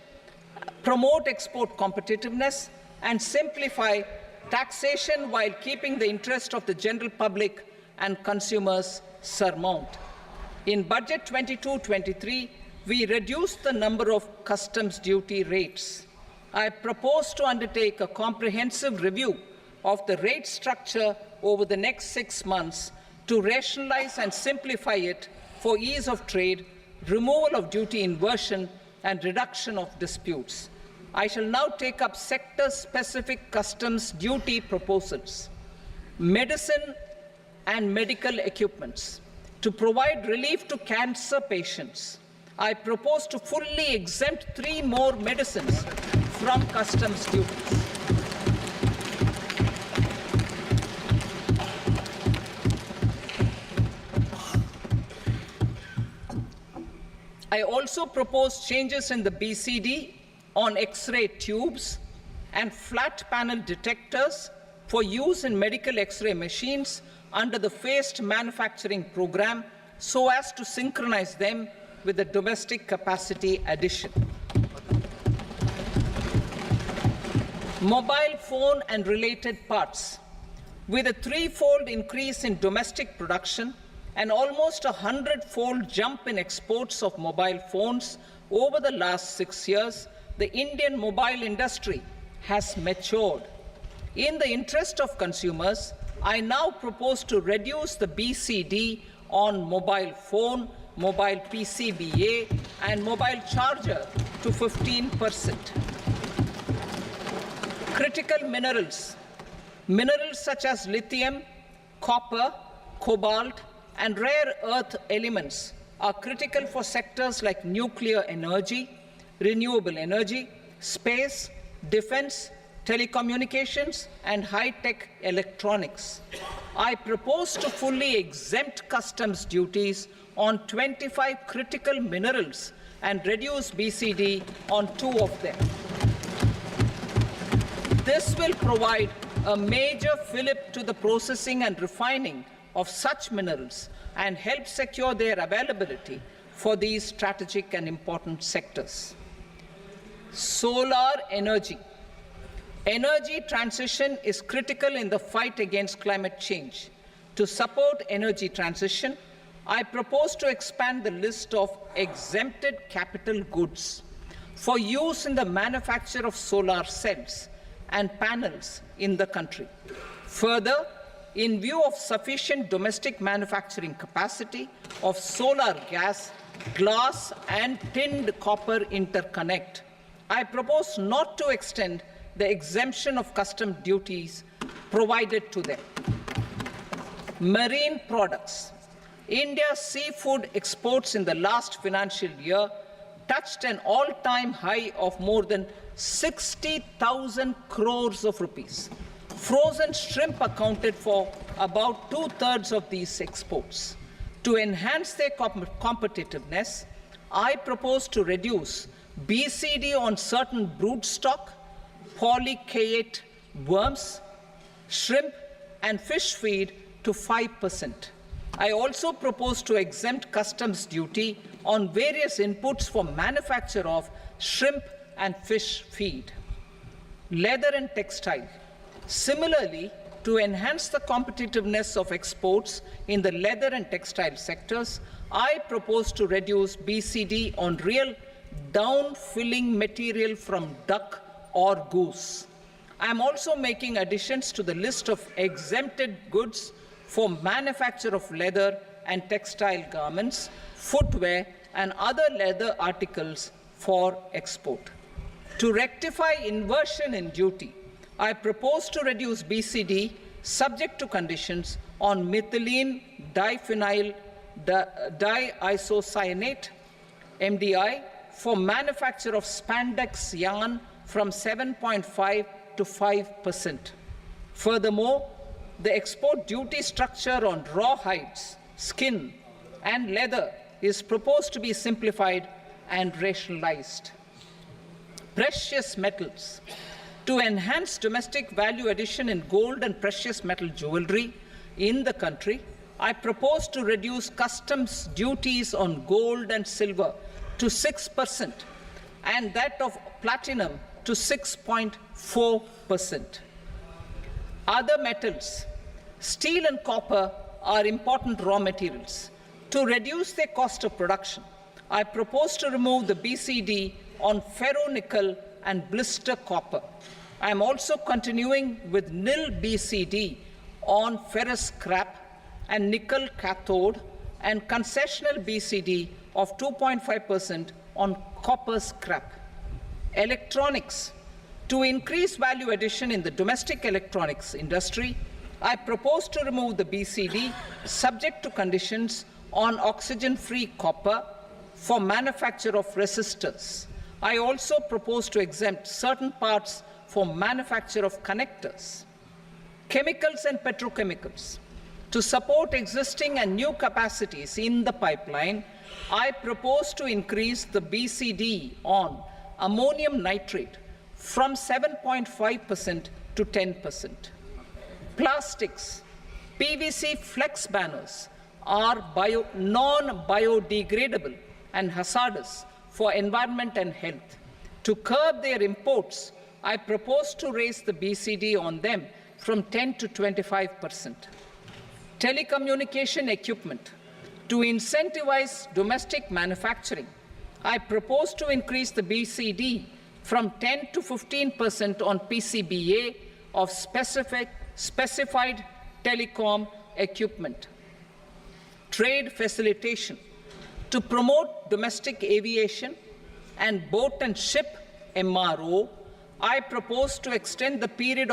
promote export competitiveness, and simplify taxation while keeping the interest of the general public and consumers surmount. In Budget 22-23, we reduced the number of customs duty rates. I propose to undertake a comprehensive review of the rate structure over the next 6 months to rationalize and simplify it for ease of trade, removal of duty inversion, and reduction of disputes. I shall now take up sector-specific customs duty proposals. Medicine and medical equipments. To provide relief to cancer patients, I propose to fully exempt 3 more medicines from customs duties. I also propose changes in the BCD on X-ray tubes and flat panel detectors for use in medical X-ray machines under the phased manufacturing program so as to synchronize them with the domestic capacity addition. Mobile phone and related parts. With a 3-fold increase in domestic production and almost a 100-fold jump in exports of mobile phones over the last 6 years, the Indian mobile industry has matured. In the interest of consumers, I now propose to reduce the BCD on mobile phone, mobile PCBA, and mobile charger to 15%. Critical minerals. Minerals such as lithium, copper, cobalt, and rare earth elements are critical for sectors like nuclear energy, renewable energy, space, defense, telecommunications, and high-tech electronics. I propose to fully exempt customs duties on 25 critical minerals and reduce BCD on 2 of them. This will provide a major fillip to the processing and refining of such minerals and help secure their availability for these strategic and important sectors. Solar energy. Energy transition is critical in the fight against climate change. To support energy transition, I propose to expand the list of exempted capital goods for use in the manufacture of solar cells and panels in the country. Further, in view of sufficient domestic manufacturing capacity of solar gas, glass, and tinned copper interconnect, I propose not to extend the exemption of custom duties provided to them. Marine products. India's seafood exports in the last financial year touched an all-time high of more than 60,000 crores of rupees. Frozen shrimp accounted for about 2/3 of these exports. To enhance their competitiveness, I propose to reduce BCD on certain broodstock, polychaete worms, shrimp, and fish feed to 5%. I also propose to exempt customs duty on various inputs for manufacture of shrimp and fish feed. Leather and textile. Similarly, to enhance the competitiveness of exports in the leather and textile sectors, I propose to reduce BCD on real down-filling material from duck or goose. I am also making additions to the list of exempted goods for manufacture of leather and textile garments, footwear, and other leather articles for export. To rectify inversion in duty, I propose to reduce BCD subject to conditions on methylene diphenyl diisocyanate, MDI, for manufacture of spandex yarn from 7.5 to 5%. Furthermore, the export duty structure on raw hides, skin, and leather is proposed to be simplified and rationalized. Precious metals. To enhance domestic value addition in gold and precious metal jewelry in the country, I propose to reduce customs duties on gold and silver to 6% and that of platinum to 6.4%. Other metals. Steel and copper are important raw materials. To reduce their cost of production, I propose to remove the BCD on ferronickel and blister copper. I am also continuing with nil BCD on ferrous scrap and nickel cathode and concessional BCD of 2.5% on copper scrap. Electronics. To increase value addition in the domestic electronics industry, I propose to remove the BCD subject to conditions on oxygen-free copper for manufacture of resistors. I also propose to exempt certain parts for manufacture of connectors. Chemicals and petrochemicals. To support existing and new capacities in the pipeline, I propose to increase the BCD on ammonium nitrate from 7.5% to 10%. Plastics, PVC flex banners are non-biodegradable and hazardous for environment and health. To curb their imports, I propose to raise the BCD on them from 10 to 25%. Telecommunication equipment. To incentivize domestic manufacturing, I propose to increase the BCD from 10 to 15% on PCBA of specified telecom equipment. Trade facilitation. To promote domestic aviation and boat and ship MRO, I propose to extend the period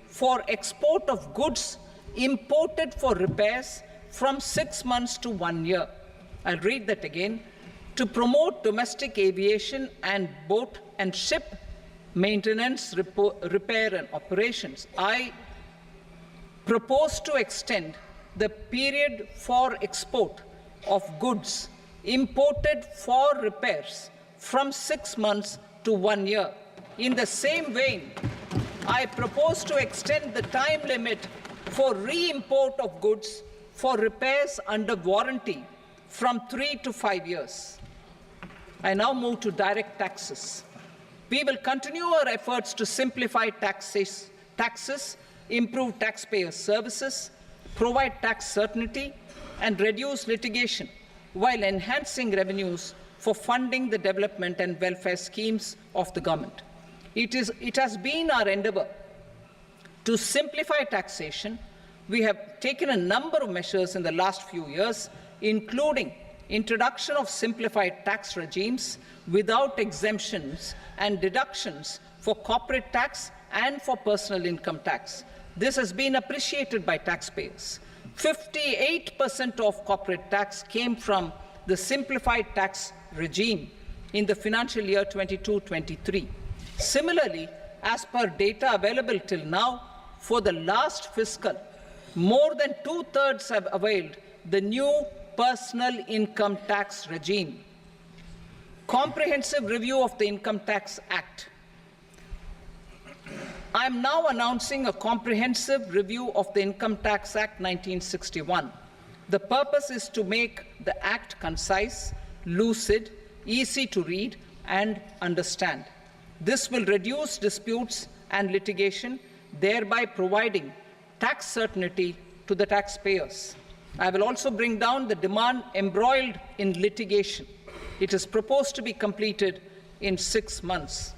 for export of goods imported for repairs from 6 months to 1 year. I'll read that again. To promote domestic aviation and boat and ship maintenance, repair and operations, I propose to extend the period for export of goods imported for repairs from 6 months to 1 year. In the same vein, I propose to extend the time limit for re-import of goods for repairs under warranty from 3 to 5 years. I now move to direct taxes. We will continue our efforts to simplify taxes, improve taxpayer services, provide tax certainty, and reduce litigation while enhancing revenues for funding the development and welfare schemes of the government. It has been our endeavor to simplify taxation. We have taken a number of measures in the last few years, including introduction of simplified tax regimes without exemptions and deductions for corporate tax and for personal income tax. This has been appreciated by taxpayers. 58% of corporate tax came from the simplified tax regime in the financial year 22-23. Similarly, as per data available till now, for the last fiscal, more than 2/3 have availed the new personal income tax regime. Comprehensive review of the Income Tax Act. I am now announcing a comprehensive review of the Income Tax Act 1961. The purpose is to make the Act concise, lucid, easy to read and understand. This will reduce disputes and litigation, thereby providing tax certainty to the taxpayers. I will also bring down the demand embroiled in litigation. It is proposed to be completed in 6 months.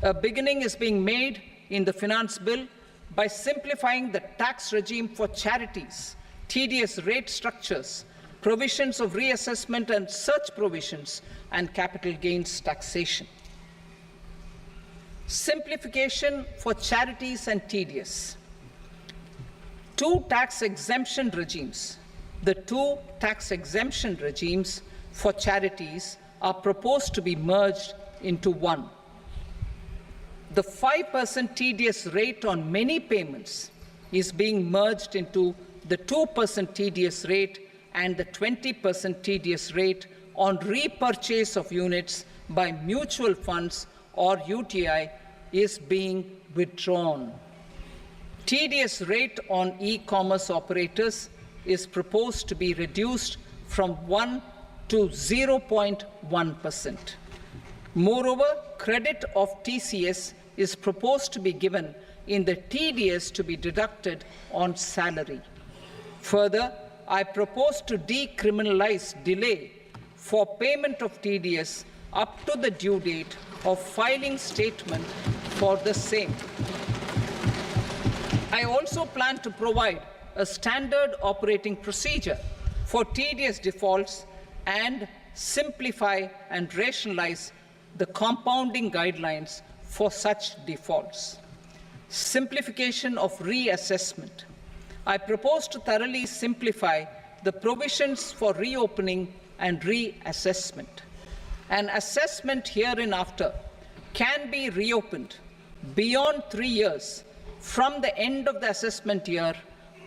A beginning is being made in the Finance Bill by simplifying the tax regime for charities, TDS rate structures, provisions of reassessment and such provisions, and capital gains taxation. Simplification for charities and TDS. Two tax exemption regimes. The two tax exemption regimes for charities are proposed to be merged into one. The 5% TDS rate on many payments is being merged into the 2% TDS rate, and the 20% TDS rate on repurchase of units by mutual funds or UTI is being withdrawn. TDS rate on e-commerce operators is proposed to be reduced from 1 to 0.1%. Moreover, credit of TCS is proposed to be given in the TDS to be deducted on salary. Further, I propose to decriminalize delay for payment of TDS up to the due date of filing statement for the same. I also plan to provide a standard operating procedure for TDS defaults and simplify and rationalize the compounding guidelines for such defaults. simplification of reassessment. I propose to thoroughly simplify the provisions for reopening and reassessment. An assessment hereinafter can be reopened beyond 3 years from the end of the assessment year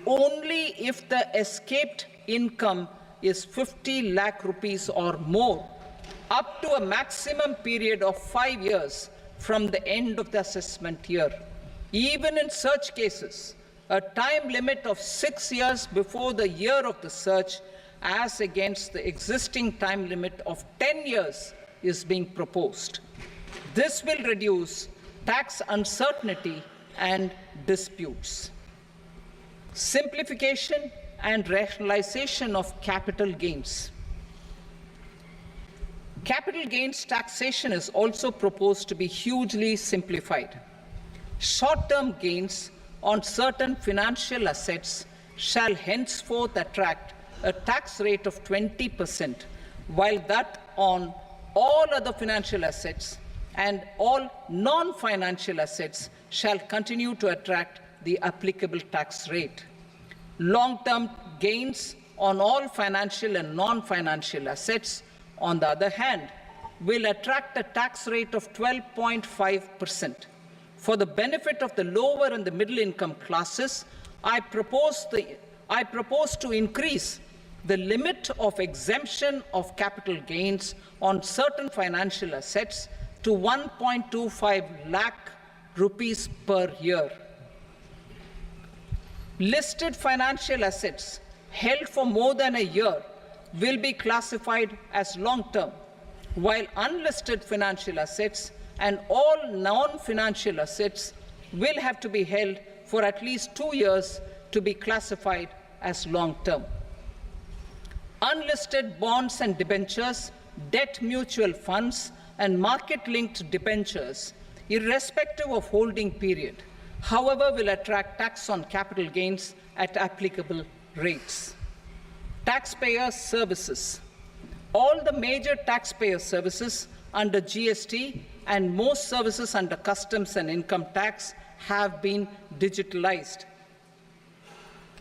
only if the escaped income is 50 lakh rupees or more, up to a maximum period of 5 years from the end of the assessment year. Even in such cases, a time limit of 6 years before the year of the search, as against the existing time limit of 10 years, is being proposed. This will reduce tax uncertainty and disputes. Simplification and rationalization of capital gains. Capital gains taxation is also proposed to be hugely simplified. Short-term gains on certain financial assets shall henceforth attract a tax rate of 20%, while that on all other financial assets and all non-financial assets shall continue to attract the applicable tax rate. Long-term gains on all financial and non-financial assets, on the other hand, will attract a tax rate of 12.5%. For the benefit of the lower and the middle income classes, I propose to increase the limit of exemption of capital gains on certain financial assets to 1.25 lakh rupees per year. Listed financial assets held for more than a year will be classified as long-term, while unlisted financial assets and all non-financial assets will have to be held for at least 2 years to be classified as long-term. Unlisted bonds and debentures, debt mutual funds, and market-linked debentures, irrespective of holding period, however, will attract tax on capital gains at applicable rates. Taxpayer services. All the major taxpayer services under GST and most services under customs and income tax have been digitalized.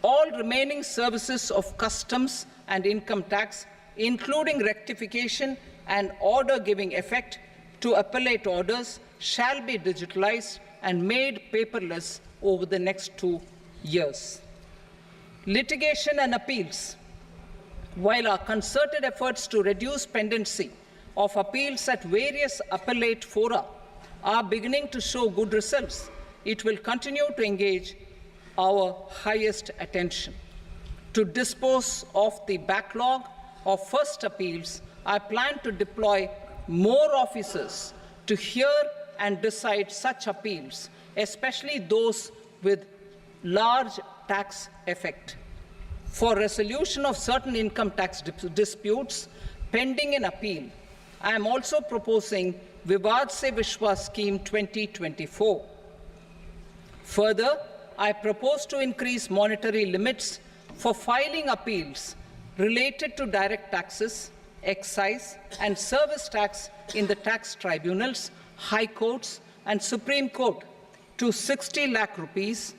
All remaining services of customs and income tax, including rectification and order giving effect to appellate orders, shall be digitalized and made paperless over the next 2 years. Litigation and appeals. While our concerted efforts to reduce pendency of appeals at various appellate fora are beginning to show good results, it will continue to engage our highest attention. To dispose of the backlog of first appeals, I plan to deploy more officers to hear and decide such appeals, especially those with large tax effect. For resolution of certain income tax disputes pending an appeal, I am also proposing Vivad Se Vishwas Scheme 2024. Further, I propose to increase monetary limits for filing appeals related to direct taxes, excise, and service tax in the tax tribunals, high courts, and Supreme Court to 60 lakh rupees,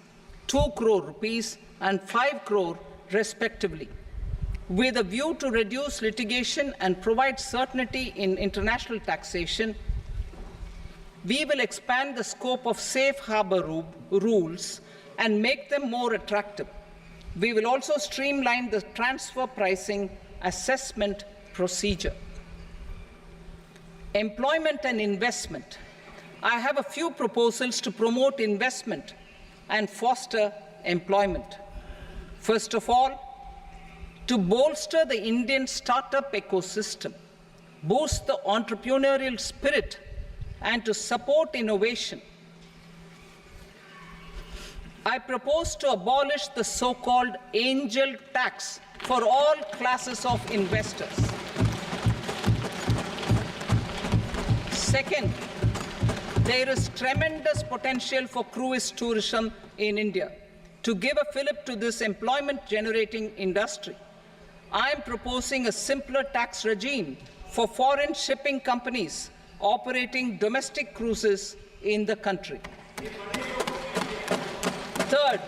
2 crore rupees, and 5 crore respectively. With a view to reduce litigation and provide certainty in international taxation, we will expand the scope of safe harbor rules and make them more attractive. We will also streamline the transfer pricing assessment procedure. Employment and investment. I have a few proposals to promote investment and foster employment. First of all, to bolster the Indian startup ecosystem, boost the entrepreneurial spirit, and to support innovation, I propose to abolish the so-called angel tax for all classes of investors. Second, there is tremendous potential for cruise tourism in India. To give a fillip to this employment-generating industry, I am proposing a simpler tax regime for foreign shipping companies operating domestic cruises in the country. Third,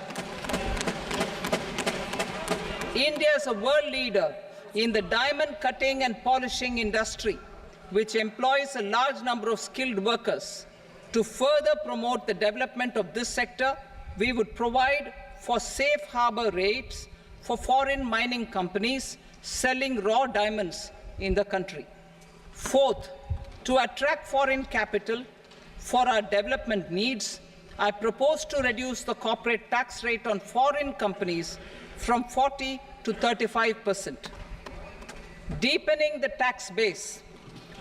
India is a world leader in the diamond cutting and polishing industry, which employs a large number of skilled workers. To further promote the development of this sector, we would provide for safe harbor rates for foreign mining companies selling raw diamonds in the country. Fourth, to attract foreign capital for our development needs, I propose to reduce the corporate tax rate on foreign companies from 40 to 35%. Deepening the tax base.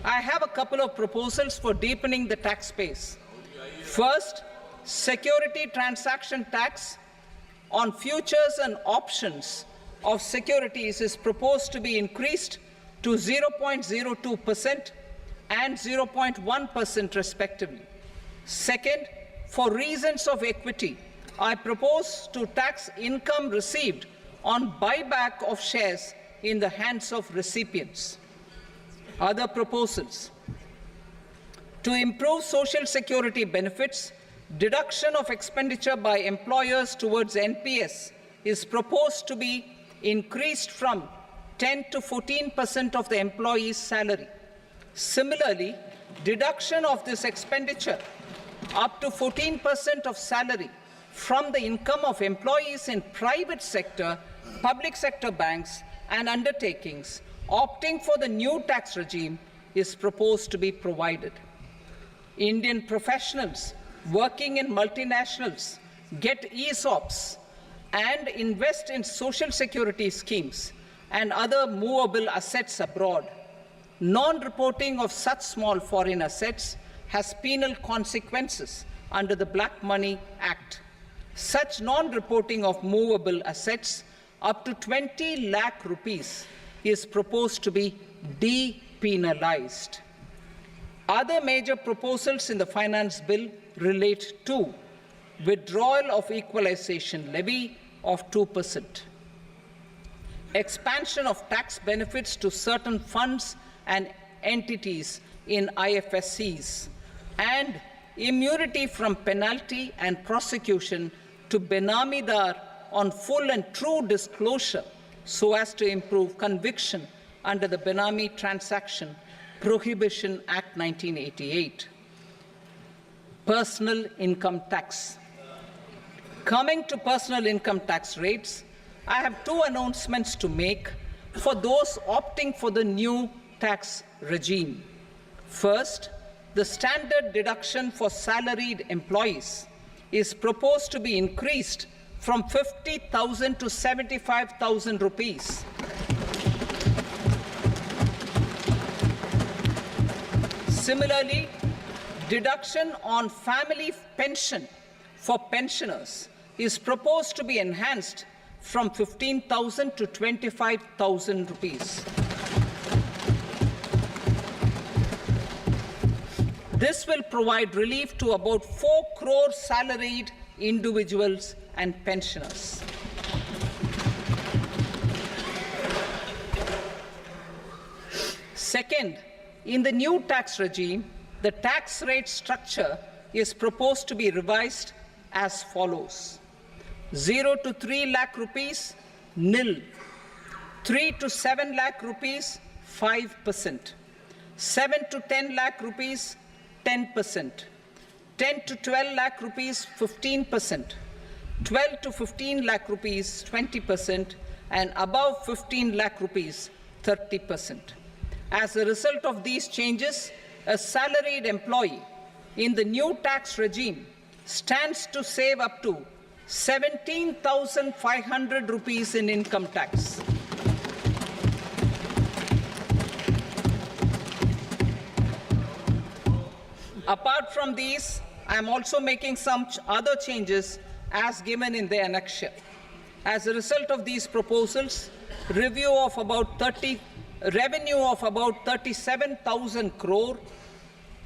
I have a couple of proposals for deepening the tax base. First, security transaction tax on futures and options of securities is proposed to be increased to 0.02% and 0.1% respectively. Second, for reasons of equity, I propose to tax income received on buyback of shares in the hands of recipients. Other proposals. To improve social security benefits, deduction of expenditure by employers towards NPS is proposed to be increased from 10 to 14% of the employee's salary. Similarly, deduction of this expenditure up to 14% of salary from the income of employees in private sector, public sector banks and undertakings opting for the new tax regime is proposed to be provided. Indian professionals working in multinationals get ESOPs and invest in social security schemes and other movable assets abroad. Non-reporting of such small foreign assets has penal consequences under the Black Money Act. Such non-reporting of movable assets up to 20 lakh rupees is proposed to be depenalized. Other major proposals in the finance bill relate to withdrawal of equalization levy of 2%, expansion of tax benefits to certain funds and entities in IFSCs, and immunity from penalty and prosecution to Benamidar on full and true disclosure so as to improve conviction under the Benami Transaction Prohibition Act 1988. Personal income tax. Coming to personal income tax rates, I have two announcements to make for those opting for the new tax regime. First, the standard deduction for salaried employees is proposed to be increased from 50,000 to 75,000 rupees. Similarly, deduction on family pension for pensioners is proposed to be enhanced from 15,000 to 25,000 rupees. This will provide relief to about 4 crore salaried individuals and pensioners. Second, in the new tax regime, the tax rate structure is proposed to be revised as follows. 0 to 3 lakh rupees, nil. 3 to 7 lakh rupees, 5%. 7 to 10 lakh rupees, 10%. 10 to 12 lakh rupees, 15%. 12 to 15 lakh rupees, 20%. And above 15 lakh rupees, 30%. As a result of these changes, a salaried employee in the new tax regime stands to save up to 17,500 rupees in income tax. Apart from these, I am also making some other changes as given in the annexure. As a result of these proposals, revenue of about 37,000 crore,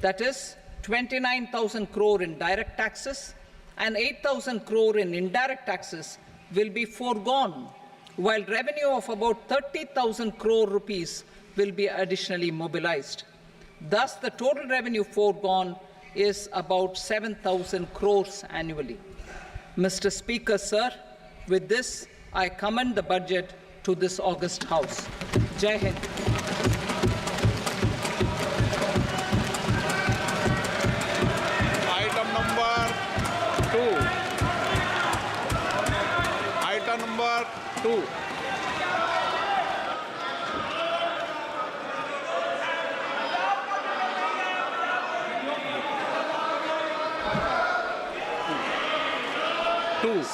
that is 29,000 crore in direct taxes and 8,000 crore in indirect taxes will be foregone, while revenue of about 30,000 crore rupees will be additionally mobilized. Thus, the total revenue foregone is about 7,000 crores annually. Mr. Speaker, sir, with this, I commend the budget to this august House. Jai Hind. Item number 2. Item number 2.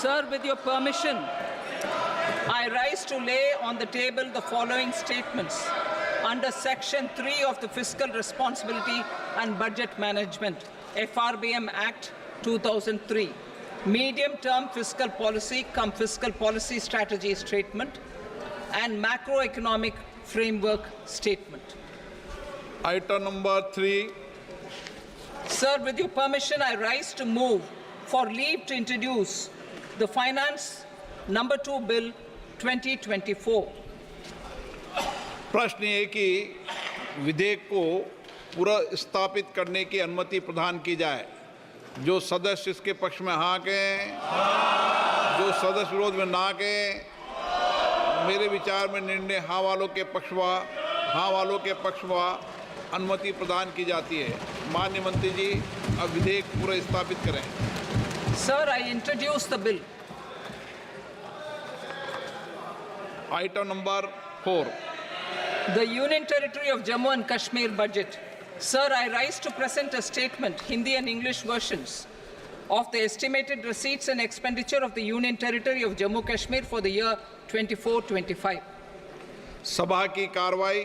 Sir, with your permission, I rise to lay on the table the following statements under Section 3 of the Fiscal Responsibility and Budget Management, FRBM Act 2003, Medium-Term Fiscal Policy cum Fiscal Policy Strategy Statement and Macroeconomic Framework Statement. Item number 3. Sir, with your permission, I rise to move for leave to introduce the Finance Number 2 Bill 2024. प्रश्न ये कि विधेयक को पूरा स्थापित करने की अनुमति प्रदान की जाए। जो सदस्य इसके पक्ष में हाँ कहें, जो सदस्य विरोध में ना कहें। मेरे विचार में निर्णय हाँ वालों के पक्ष में अनुमति प्रदान की जाती है। माननीय मंत्री जी, अब विधेयक पूरा स्थापित करें। Sir, I introduce the bill. Item number 4. The Union Territory of Jammu and Kashmir budget. Sir, I rise to present a statement, Hindi and English versions, of the estimated receipts and expenditure of the Union Territory of Jammu and Kashmir for the year 24-25. सभा की कार्रवाई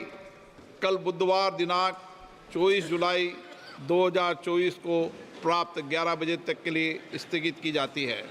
कल बुधवार दिनांक 24 जुलाई 2024 को प्राप्त 11 बजे तक के लिए स्थगित की जाती है।